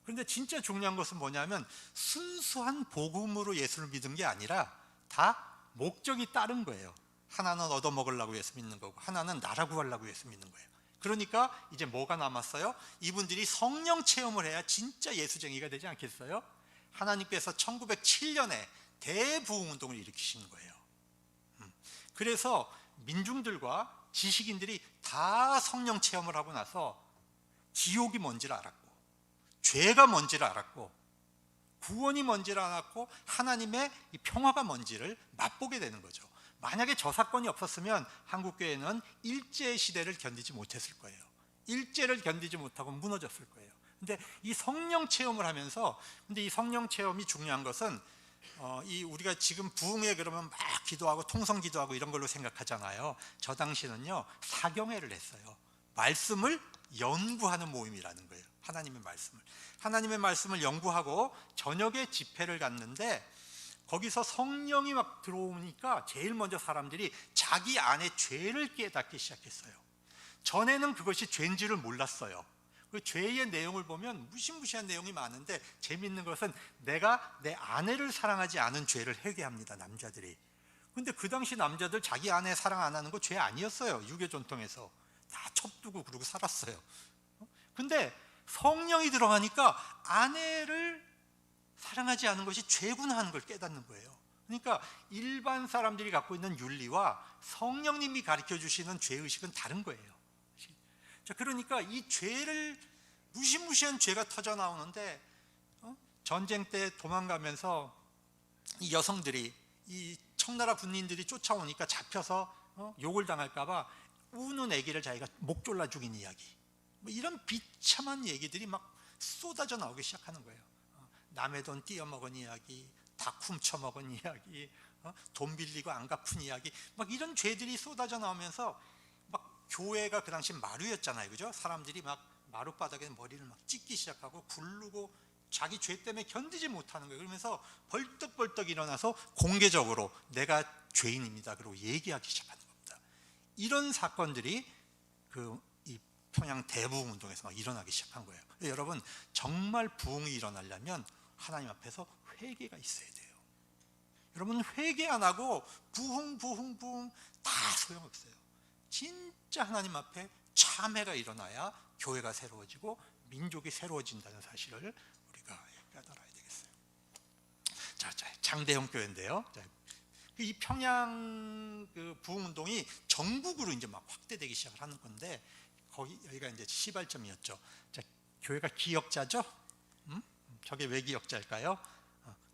그런데 진짜 중요한 것은 뭐냐면 순수한 복음으로 예수를 믿은 게 아니라 다 목적이 다른 거예요. 하나는 얻어먹으려고 예수 믿는 거고, 하나는 나라 구하려고 예수 믿는 거예요. 그러니까 이제 뭐가 남았어요? 이분들이 성령 체험을 해야 진짜 예수쟁이가 되지 않겠어요? 하나님께서 1907년에 대부흥운동을 일으키시는 거예요. 그래서 민중들과 지식인들이 다 성령 체험을 하고 나서 지옥이 뭔지를 알았고, 죄가 뭔지를 알았고, 구원이 뭔지를 알았고, 하나님의 이 평화가 뭔지를 맛보게 되는 거죠. 만약에 저 사건이 없었으면 한국교회는 일제 시대를 견디지 못했을 거예요. 일제를 견디지 못하고 무너졌을 거예요. 근데 이 성령 체험을 하면서, 근데 이 성령 체험이 중요한 것은 이 우리가 지금 부흥회 그러면 막 기도하고 통성 기도하고 이런 걸로 생각하잖아요. 저 당시는요 사경회를 했어요. 말씀을 연구하는 모임이라는 거예요. 하나님의 말씀을 연구하고 저녁에 집회를 갔는데, 거기서 성령이 막 들어오니까 제일 먼저 사람들이 자기 안에 죄를 깨닫기 시작했어요. 전에는 그것이 죄인지를 몰랐어요. 그 죄의 내용을 보면 무시무시한 내용이 많은데, 재미있는 것은 내가 내 아내를 사랑하지 않은 죄를 회개합니다, 남자들이. 근데 그 당시 남자들 자기 아내 사랑 안 하는 거 죄 아니었어요. 유교 전통에서 다 첩두고 그러고 살았어요. 근데 성령이 들어가니까 아내를 사랑하지 않은 것이 죄구나 하는 걸 깨닫는 거예요. 그러니까 일반 사람들이 갖고 있는 윤리와 성령님이 가르쳐 주시는 죄의식은 다른 거예요. 자, 그러니까 이 죄를, 무시무시한 죄가 터져 나오는데, 전쟁 때 도망가면서 이 여성들이, 이 청나라 군인들이 쫓아오니까 잡혀서 욕을 당할까 봐 우는 아기를 자기가 목 졸라 죽인 이야기, 뭐 이런 비참한 얘기들이 막 쏟아져 나오기 시작하는 거예요. 남의 돈 띄어먹은 이야기, 닭 훔쳐먹은 이야기, 돈 빌리고 안 갚은 이야기, 막 이런 죄들이 쏟아져 나오면서, 막 교회가 그 당시 마루였잖아요, 그죠? 사람들이 막 마룻바닥에 머리를 막 찢기 시작하고 굴르고 자기 죄 때문에 견디지 못하는 거예요. 그러면서 벌떡벌떡 일어나서 공개적으로 내가 죄인입니다 그러고 얘기하기 시작하는 겁니다. 이런 사건들이 이 평양 대부흥 운동에서 막 일어나기 시작한 거예요. 여러분, 정말 부흥이 일어나려면 하나님 앞에서 회개가 있어야 돼요. 여러분, 회개 안 하고 부흥 다 소용없어요. 진짜 하나님 앞에 참회가 일어나야 교회가 새로워지고 민족이 새로워진다는 사실을 우리가 깨달아야 되겠어요. 자, 장대형 교회인데요. 이 평양 부흥 운동이 전국으로 이제 막 확대되기 시작을 하는 건데, 여기가 이제 시발점이었죠. 자, 교회가 기역자죠? 저게 왜 기역자일까요?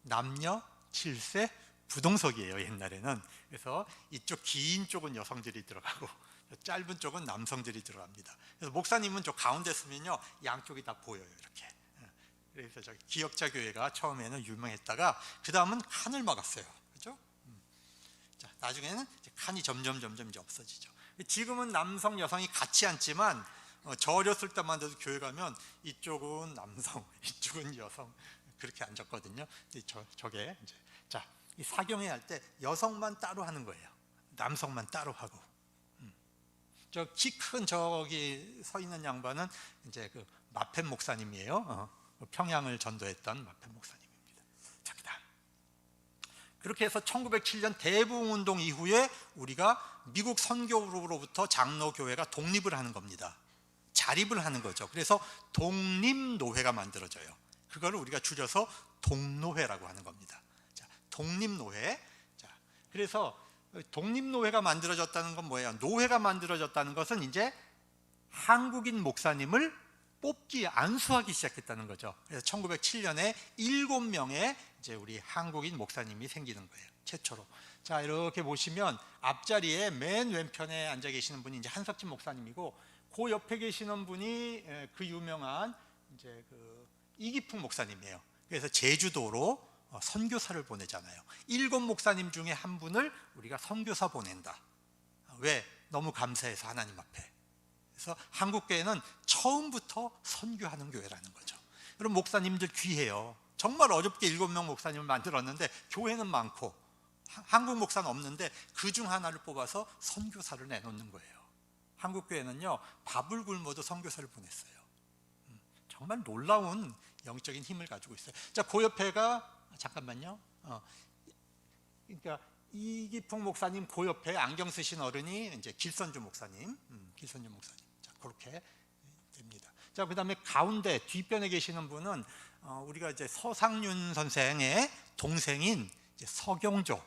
남녀 7세 부동석이에요, 옛날에는. 그래서 이쪽 긴 쪽은 여성들이 들어가고 짧은 쪽은 남성들이 들어갑니다. 그래서 목사님은 저 가운데 서면요, 양쪽이 다 보여요, 이렇게. 그래서 저기 기역자 교회가 처음에는 유명했다가 그 다음은 칸을 막았어요, 그렇죠? 자, 나중에는 이제 칸이 점점 이제 없어지죠. 지금은 남성 여성이 같이 앉지만 저 어렸을 때만 해도 교회 가면 이쪽은 남성, 이쪽은 여성 그렇게 앉았거든요. 저게 이제, 자, 이 사경회 할 때 여성만 따로 하는 거예요. 남성만 따로 하고. 저 키 큰 저기 서 있는 양반은 이제 그 마펜 목사님이에요. 평양을 전도했던 마펜 목사님입니다. 자, 그다음. 그렇게 해서 1907년 대부흥 운동 이후에 우리가 미국 선교로부터 장로교회가 독립을 하는 겁니다. 자립을 하는 거죠. 그래서 독립노회가 만들어져요. 그거를 우리가 줄여서 독노회라고 하는 겁니다. 자, 독립노회. 자, 그래서 독립노회가 만들어졌다는 건 뭐예요? 노회가 만들어졌다는 것은 이제 한국인 목사님을 안수하기 시작했다는 거죠. 그래서 1907년에 7명의 이제 우리 한국인 목사님이 생기는 거예요, 최초로. 자, 이렇게 보시면 앞자리에 맨 왼편에 앉아 계시는 분이 이제 한석진 목사님이고, 그 옆에 계시는 분이 그 유명한 이제 그 이기풍 목사님이에요. 그래서 제주도로 선교사를 보내잖아요. 7 목사님 중에 한 분을 우리가 선교사 보낸다. 왜? 너무 감사해서 하나님 앞에. 그래서 한국교회는 처음부터 선교하는 교회라는 거죠. 여러분, 목사님들 귀해요. 정말 어렵게 7명 목사님을 만들었는데 교회는 많고 한국 목사는 없는데 그 중 하나를 뽑아서 선교사를 내놓는 거예요. 한국교회는요, 밥을 굶어도 선교사를 보냈어요. 정말 놀라운 영적인 힘을 가지고 있어요. 자, 그 옆에가 잠깐만요. 그러니까 이기풍 목사님 그 옆에 안경 쓰신 어른이 이제 길선주 목사님, 길선주 목사님. 자, 그렇게 됩니다. 자, 그다음에 가운데 뒷변에 계시는 분은 우리가 이제 서상윤 선생의 동생인 이제 서경조,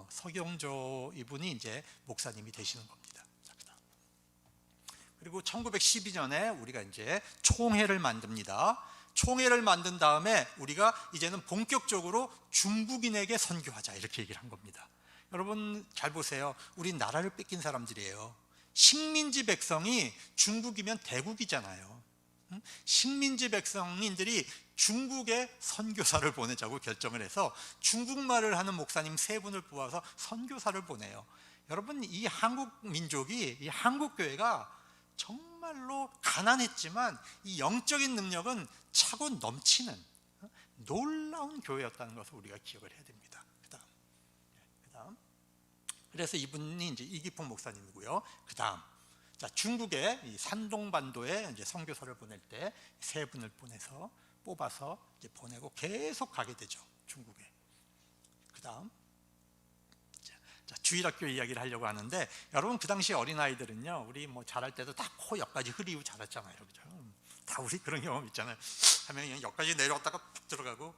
서경조 이분이 이제 목사님이 되시는 겁니다. 자, 그다음. 그리고 1912년에 우리가 이제 총회를 만듭니다. 총회를 만든 다음에 우리가 이제는 본격적으로 중국인에게 선교하자, 이렇게 얘기를 한 겁니다. 여러분 잘 보세요. 우리 나라를 뺏긴 사람들이에요. 식민지 백성이 중국이면 대국이잖아요. 식민지 백성인들이 중국에 선교사를 보내자고 결정을 해서 중국말을 하는 목사님 3분을 뽑아서 선교사를 보내요. 여러분, 이 한국 민족이, 이 한국 교회가 정말로 가난했지만 이 영적인 능력은 차고 넘치는 놀라운 교회였다는 것을 우리가 기억을 해야 됩니다. 그다음. 그래서 이분이 이제 이기풍 목사님이고요. 그다음. 자, 중국의 이 산동반도에 이제 선교사를 보낼 때 3분을 뽑아서 이제 보내고 계속 가게 되죠, 중국에. 그다음. 자, 주일학교 이야기를 하려고 하는데, 여러분 그 당시 어린아이들은요, 우리 뭐 자랄 때도 다 코 옆까지 흐리고 자랐잖아요, 그죠? 다 우리 그런 경험 있잖아요. 하면 옆까지 내려왔다가 푹 들어가고,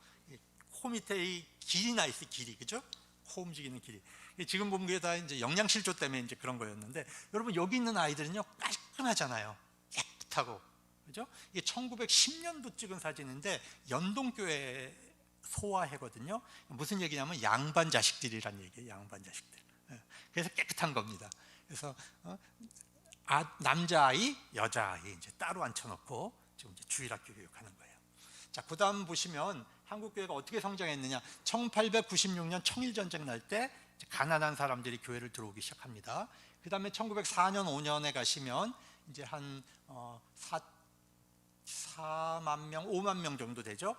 코 밑에 이 길이 나 있어요, 길이, 그죠? 코 움직이는 길이. 지금 보면 그게 다 이제 영양실조 때문에 이제 그런 거였는데, 여러분 여기 있는 아이들은요 깔끔하잖아요, 깨끗하고, 그죠? 이게 1910년도 찍은 사진인데 연동교회 소아회거든요. 무슨 얘기냐면 양반 자식들이란 얘기예요, 양반 자식들. 그래서 깨끗한 겁니다. 그래서 남자아이, 여자아이 이제 따로 앉혀놓고 지금 이제 주일학교 교육하는 거예요. 자, 그 다음 보시면 한국교회가 어떻게 성장했느냐. 1896년 청일전쟁 날 때 가난한 사람들이 교회를 들어오기 시작합니다. 그 다음에 1904년 5년에 가시면 이제 한 4만 명, 5만 명 정도 되죠.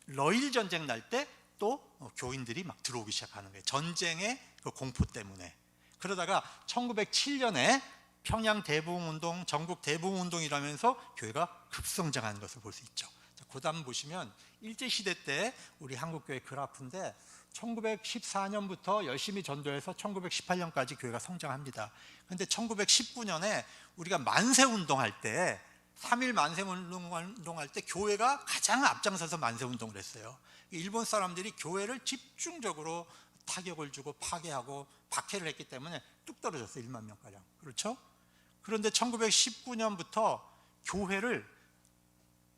러일 전쟁 날 때 또 교인들이 막 들어오기 시작하는 거예요. 전쟁의 그 공포 때문에. 그러다가 1907년에 평양 대부흥운동, 전국 대부흥운동이라면서 교회가 급성장하는 것을 볼 수 있죠. 그 다음 보시면 일제시대 때 우리 한국교회 그래프인데 1914년부터 열심히 전도해서 1918년까지 교회가 성장합니다. 그런데 1919년에 우리가 만세운동할 때 3.1 만세운동할 때 교회가 가장 앞장서서 만세운동을 했어요. 일본 사람들이 교회를 집중적으로 타격을 주고 파괴하고 박해를 했기 때문에 뚝 떨어졌어요. 1만 명가량. 그렇죠? 그런데 1919년부터 교회를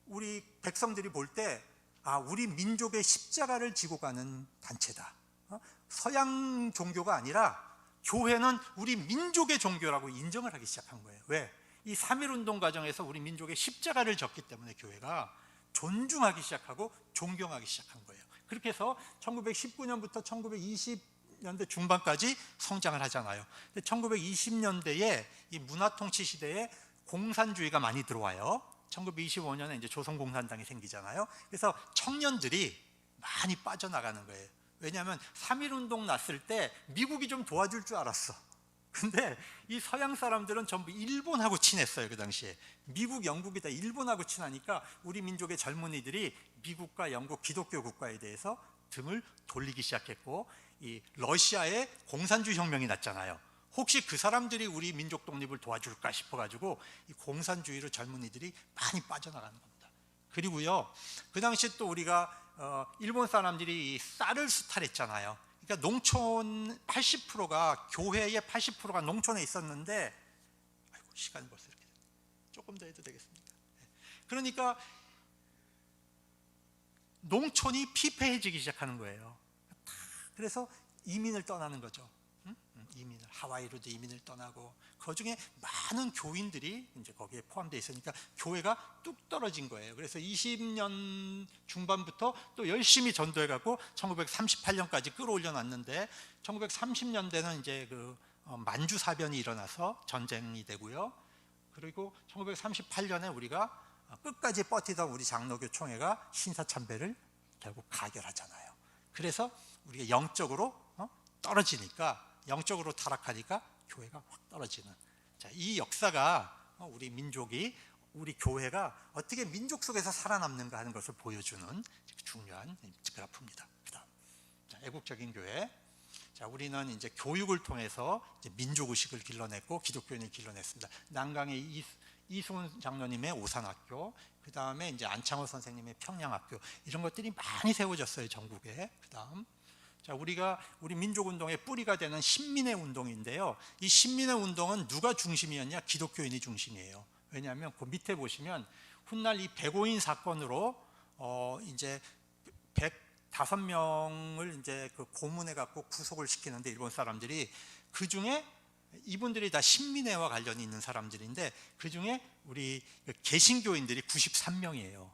우리 백성들이 볼 때 우리 민족의 십자가를 지고 가는 단체다. 서양 종교가 아니라 교회는 우리 민족의 종교라고 인정을 하기 시작한 거예요. 왜? 이 3.1운동 과정에서 우리 민족의 십자가를 졌기 때문에 교회가 존중하기 시작하고 존경하기 시작한 거예요. 그렇게 해서 1919년부터 1920년대 중반까지 성장을 하잖아요. 근데 1920년대에 이 문화통치 시대에 공산주의가 많이 들어와요. 1925년에 이제 조선공산당이 생기잖아요. 그래서 청년들이 많이 빠져나가는 거예요. 왜냐하면 3.1운동 났을 때 미국이 좀 도와줄 줄 알았어. 근데 이 서양 사람들은 전부 일본하고 친했어요. 그 당시에 미국, 영국이 다 일본하고 친하니까 우리 민족의 젊은이들이 미국과 영국 기독교 국가에 대해서 등을 돌리기 시작했고, 이 러시아의 공산주의 혁명이 났잖아요. 혹시 그 사람들이 우리 민족 독립을 도와줄까 싶어가지고 이 공산주의로 젊은이들이 많이 빠져나가는 겁니다. 그리고요, 그 당시에 또 우리가 일본 사람들이 이 쌀을 수탈했잖아요. 그러니까 농촌 80%가 교회의 80%가 농촌에 있었는데, 아이고 시간이 벌써 이렇게 됐네. 조금 더 해도 되겠습니까? 그러니까 농촌이 피폐해지기 시작하는 거예요. 그래서 이민을 떠나는 거죠. 이민을, 하와이로도 이민을 떠나고, 그 중에 많은 교인들이 이제 거기에 포함되어 있으니까 교회가 뚝 떨어진 거예요. 그래서 20년 중반부터 또 열심히 전도해갖고 1938년까지 끌어올려 놨는데, 1930년대는 이제 그 만주 사변이 일어나서 전쟁이 되고요. 그리고 1938년에 우리가 끝까지 버티던 우리 장로교 총회가 신사참배를 결국 가결하잖아요. 그래서 우리가 영적으로 떨어지니까, 영적으로 타락하니까 교회가 확 떨어지는, 이 역사가 우리 민족이, 우리 교회가 어떻게 민족 속에서 살아남는가 하는 것을 보여주는 중요한 그래프입니다. 그다음, 애국적인 교회. 우리는 이제 교육을 통해서 이제 민족의식을 길러냈고 기독교인을 길러냈습니다. 난강의 이승훈 장로님의 오산학교, 그 다음에 이제 안창호 선생님의 평양학교, 이런 것들이 많이 세워졌어요, 전국에. 그다음, 우리 민족운동의 뿌리가 되는 신민의 운동인데요. 이 신민의 운동은 누가 중심이었냐? 기독교인이 중심이에요. 왜냐하면 그 밑에 보시면 훗날 이 백오인 사건으로 이제 105명을 이제 그 고문해 갖고 구속을 시키는데, 일본 사람들이, 그 중에 이분들이 다 신민회와 관련이 있는 사람들인데, 그 중에 우리 개신교인들이 93명이에요.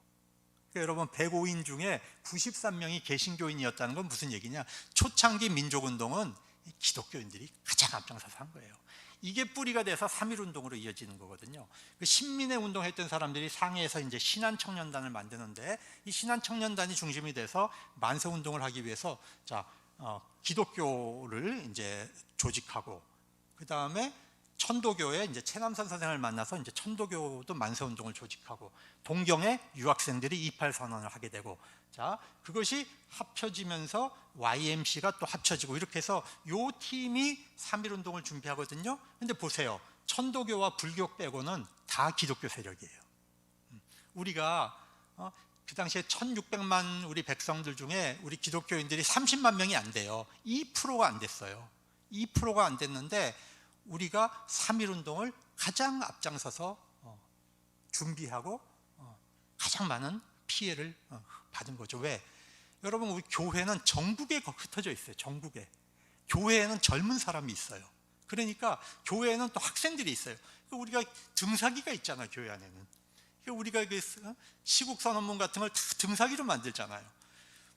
그러니까 여러분, 105인 중에 93명이 개신교인이었다는 건 무슨 얘기냐? 초창기 민족운동은 기독교인들이 가장 앞장서서 한 거예요. 이게 뿌리가 돼서 3.1운동으로 이어지는 거거든요. 그 신민의 운동했던 사람들이 상해에서 이제 신한청년단을 만드는데, 이 신한청년단이 중심이 돼서 만세운동을 하기 위해서 기독교를 이제 조직하고, 그 다음에 천도교에 이제 최남선 선생을 만나서 이제 천도교도 만세운동을 조직하고, 동경에 유학생들이 28선언을 하게 되고, 그것이 합쳐지면서 YMC가 또 합쳐지고, 이렇게 해서 요 팀이 3.1운동을 준비하거든요. 근데 보세요, 천도교와 불교 빼고는 다 기독교 세력이에요. 우리가 그 당시에 1600만 우리 백성들 중에 우리 기독교인들이 30만 명이 안 돼요. 2%가 안 됐어요. 2%가 안 됐는데, 우리가 3.1운동을 가장 앞장서서 준비하고 가장 많은 피해를 받은 거죠. 왜? 여러분, 우리 교회는 전국에 흩어져 있어요. 전국에. 교회에는 젊은 사람이 있어요. 그러니까 교회에는 또 학생들이 있어요. 우리가 등사기가 있잖아요, 교회 안에는. 우리가 시국선언문 같은 걸 다 등사기로 만들잖아요.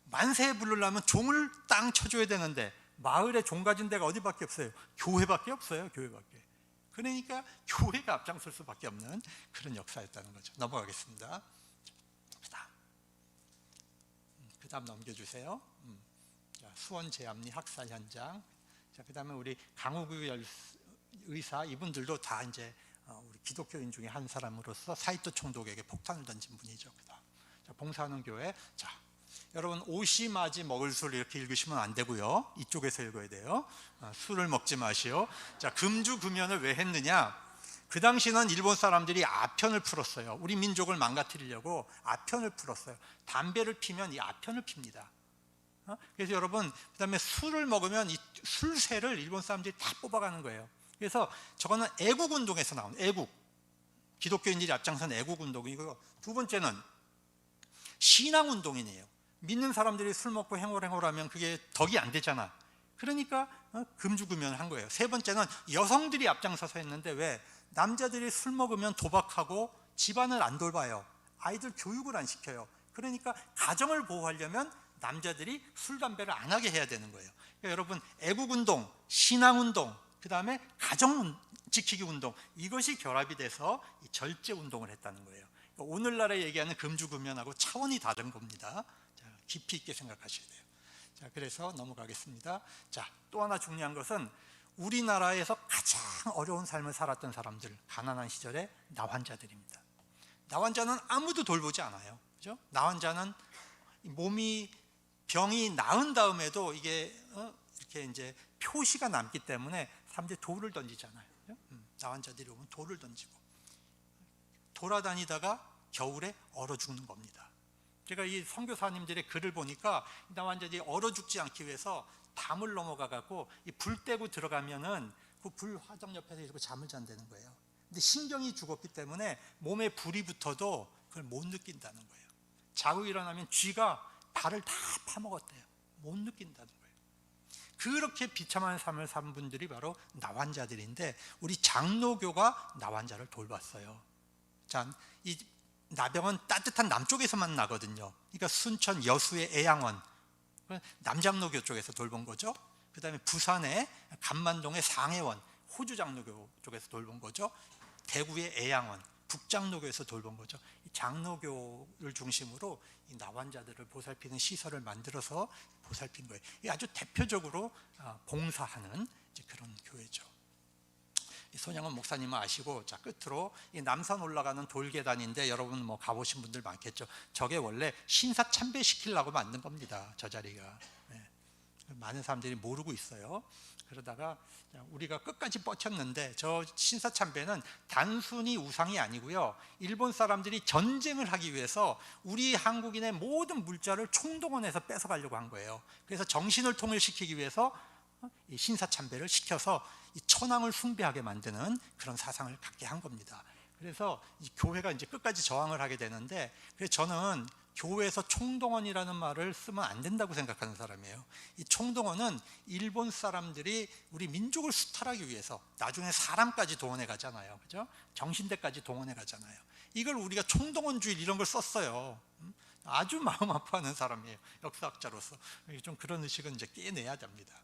만세에 부르려면 종을 땅 쳐줘야 되는데, 마을에 종 가진 데가 어디밖에 없어요? 교회밖에 없어요. 교회밖에. 그러니까 교회가 앞장설 수밖에 없는 그런 역사였다는 거죠. 넘어가겠습니다. 그 다음 넘겨주세요. 수원 제암리 학살 현장. 자, 그다음에 우리 강우구 의사 이분들도 다 이제 우리 기독교인 중에 한 사람으로서 사이토 총독에게 폭탄을 던진 분이죠. 그다음 자, 봉사하는 교회. 자, 여러분 오시마지 먹을 술 이렇게 읽으시면 안 되고요. 이쪽에서 읽어야 돼요. 술을 먹지 마시오. 자, 금주금연을 왜 했느냐? 그 당시는 일본 사람들이 아편을 풀었어요. 우리 민족을 망가뜨리려고 아편을 풀었어요. 담배를 피면 이 아편을 핍니다. 그래서 여러분, 그다음에 술을 먹으면 이 술새를 일본 사람들이 다 뽑아가는 거예요. 그래서 저거는 애국운동에서 나온 애국, 기독교인들이 앞장선 애국운동이고요. 두 번째는 신앙운동이네요. 믿는 사람들이 술 먹고 행월하면 그게 덕이 안 되잖아. 그러니까 금주금연을 한 거예요. 세 번째는 여성들이 앞장서서 했는데, 왜? 남자들이 술 먹으면 도박하고 집안을 안 돌봐요. 아이들 교육을 안 시켜요. 그러니까 가정을 보호하려면 남자들이 술, 담배를 안 하게 해야 되는 거예요. 그러니까 여러분, 애국운동, 신앙운동, 그 다음에 가정 지키기 운동, 이것이 결합이 돼서 이 절제운동을 했다는 거예요. 그러니까 오늘날에 얘기하는 금주금연하고 차원이 다른 겁니다. 자, 깊이 있게 생각하셔야 돼요. 자, 그래서 넘어가겠습니다. 자, 또 하나 중요한 것은 우리나라에서 가장 어려운 삶을 살았던 사람들, 가난한 시절에 나환자들입니다. 나환자는 아무도 돌보지 않아요. 그죠? 나환자는 몸이 병이 나은 다음에도 이게 이렇게 이제 표시가 남기 때문에 사람들이 돌을 던지잖아요. 나환자들이 오면 돌을 던지고 돌아다니다가 겨울에 얼어 죽는 겁니다. 제가 이 선교사님들의 글을 보니까 나환자들이 얼어 죽지 않기 위해서 담을 넘어가 갖고 이 불 떼고 들어가면은 그 불 화정 옆에서 이러고 잠을 잔다는 거예요. 근데 신경이 죽었기 때문에 몸에 불이 붙어도 그걸 못 느낀다는 거예요. 자고 일어나면 쥐가 발을 다 파먹었대요. 못 느낀다는 거예요. 그렇게 비참한 삶을 산 분들이 바로 나환자들인데, 우리 장로교가 나환자를 돌봤어요. 자, 이 나병은 따뜻한 남쪽에서만 나거든요. 그러니까 순천 여수의 애양원, 남장로교 쪽에서 돌본 거죠. 그 다음에 부산의 감만동의 상해원, 호주 장로교 쪽에서 돌본 거죠. 대구의 애양원, 북장로교에서 돌본 거죠. 이 장로교를 중심으로 이 나환자들을 보살피는 시설을 만들어서 보살핀 거예요. 이 아주 대표적으로 봉사하는 이제 그런 교회죠. 손양원 목사님은 아시고, 자, 끝으로 이 남산 올라가는 돌계단인데, 여러분 뭐 가보신 분들 많겠죠. 저게 원래 신사 참배 시키려고 만든 겁니다. 저 자리가. 네. 많은 사람들이 모르고 있어요. 그러다가 우리가 끝까지 버텼는데, 저 신사 참배는 단순히 우상이 아니고요, 일본 사람들이 전쟁을 하기 위해서 우리 한국인의 모든 물자를 총동원해서 뺏어가려고 한 거예요. 그래서 정신을 통일시키기 위해서 이 신사참배를 시켜서 이 천황을 숭배하게 만드는 그런 사상을 갖게 한 겁니다. 그래서 이 교회가 이제 끝까지 저항을 하게 되는데, 그래서 저는 교회에서 총동원이라는 말을 쓰면 안 된다고 생각하는 사람이에요. 이 총동원은 일본 사람들이 우리 민족을 수탈하기 위해서 나중에 사람까지 동원해 가잖아요. 그죠? 정신대까지 동원해 가잖아요. 이걸 우리가 총동원주의 이런 걸 썼어요. 아주 마음 아파하는 사람이에요. 역사학자로서. 좀 그런 의식은 이제 깨내야 됩니다.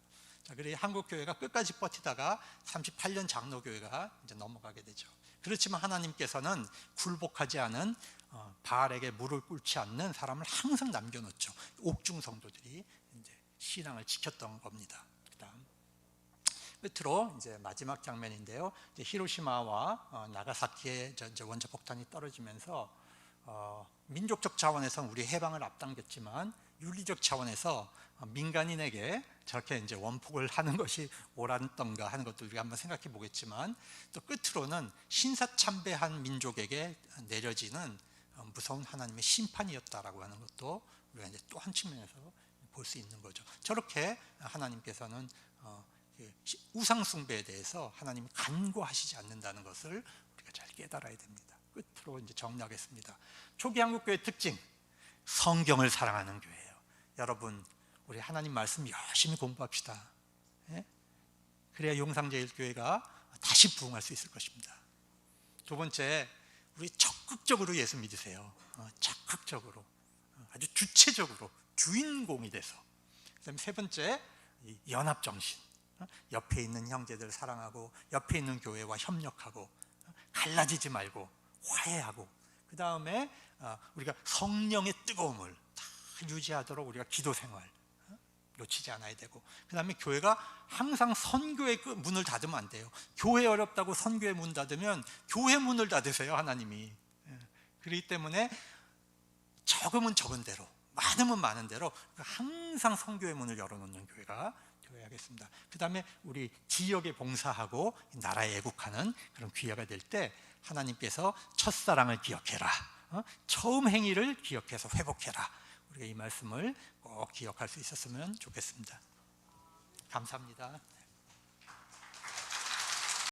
자, 그래 한국교회가 끝까지 버티다가 38년 장로교회가 이제 넘어가게 되죠. 그렇지만 하나님께서는 굴복하지 않은 바알에게 무릎을 꿇지 않는 사람을 항상 남겨놓죠. 옥중 성도들이 이제 신앙을 지켰던 겁니다. 그다음 끝으로 이제 마지막 장면인데요. 이제 히로시마와 나가사키에 이제 원자 폭탄이 떨어지면서 민족적 차원에서는 우리 해방을 앞당겼지만, 윤리적 차원에서 민간인에게 저렇게 이제 원폭을 하는 것이 옳았던가 하는 것도 우리가 한번 생각해 보겠지만, 또 끝으로는 신사참배한 민족에게 내려지는 무서운 하나님의 심판이었다라고 하는 것도 우리가 이제 또 한 측면에서 볼 수 있는 거죠. 저렇게 하나님께서는 우상 숭배에 대해서 하나님이 간과하시지 않는다는 것을 우리가 잘 깨달아야 됩니다. 끝으로 이제 정리하겠습니다. 초기 한국교회의 특징, 성경을 사랑하는 교회예요. 여러분, 우리 하나님 말씀 열심히 공부합시다. 예? 그래야 용상제일교회가 다시 부흥할 수 있을 것입니다. 두 번째, 우리 적극적으로 예수 믿으세요. 적극적으로, 아주 주체적으로 주인공이 돼서. 그다음에 세 번째, 연합정신, 옆에 있는 형제들 사랑하고 옆에 있는 교회와 협력하고 갈라지지 말고 화해하고, 그 다음에 우리가 성령의 뜨거움을 다 유지하도록 우리가 기도 생활, 놓치지 않아야 되고, 그 다음에 교회가 항상 선교의 그 문을 닫으면 안 돼요. 교회 어렵다고 선교의 문 닫으면 교회 문을 닫으세요, 하나님이. 그렇기 때문에 적으면 적은 대로, 많으면 많은 대로 항상 선교의 문을 열어놓는 교회가 되어야겠습니다. 그 다음에 우리 지역에 봉사하고 나라에 애국하는 그런 기회가 될 때 하나님께서 첫사랑을 기억해라, 처음 행위를 기억해서 회복해라, 우리가 이 말씀을 꼭 기억할 수 있었으면 좋겠습니다. 감사합니다.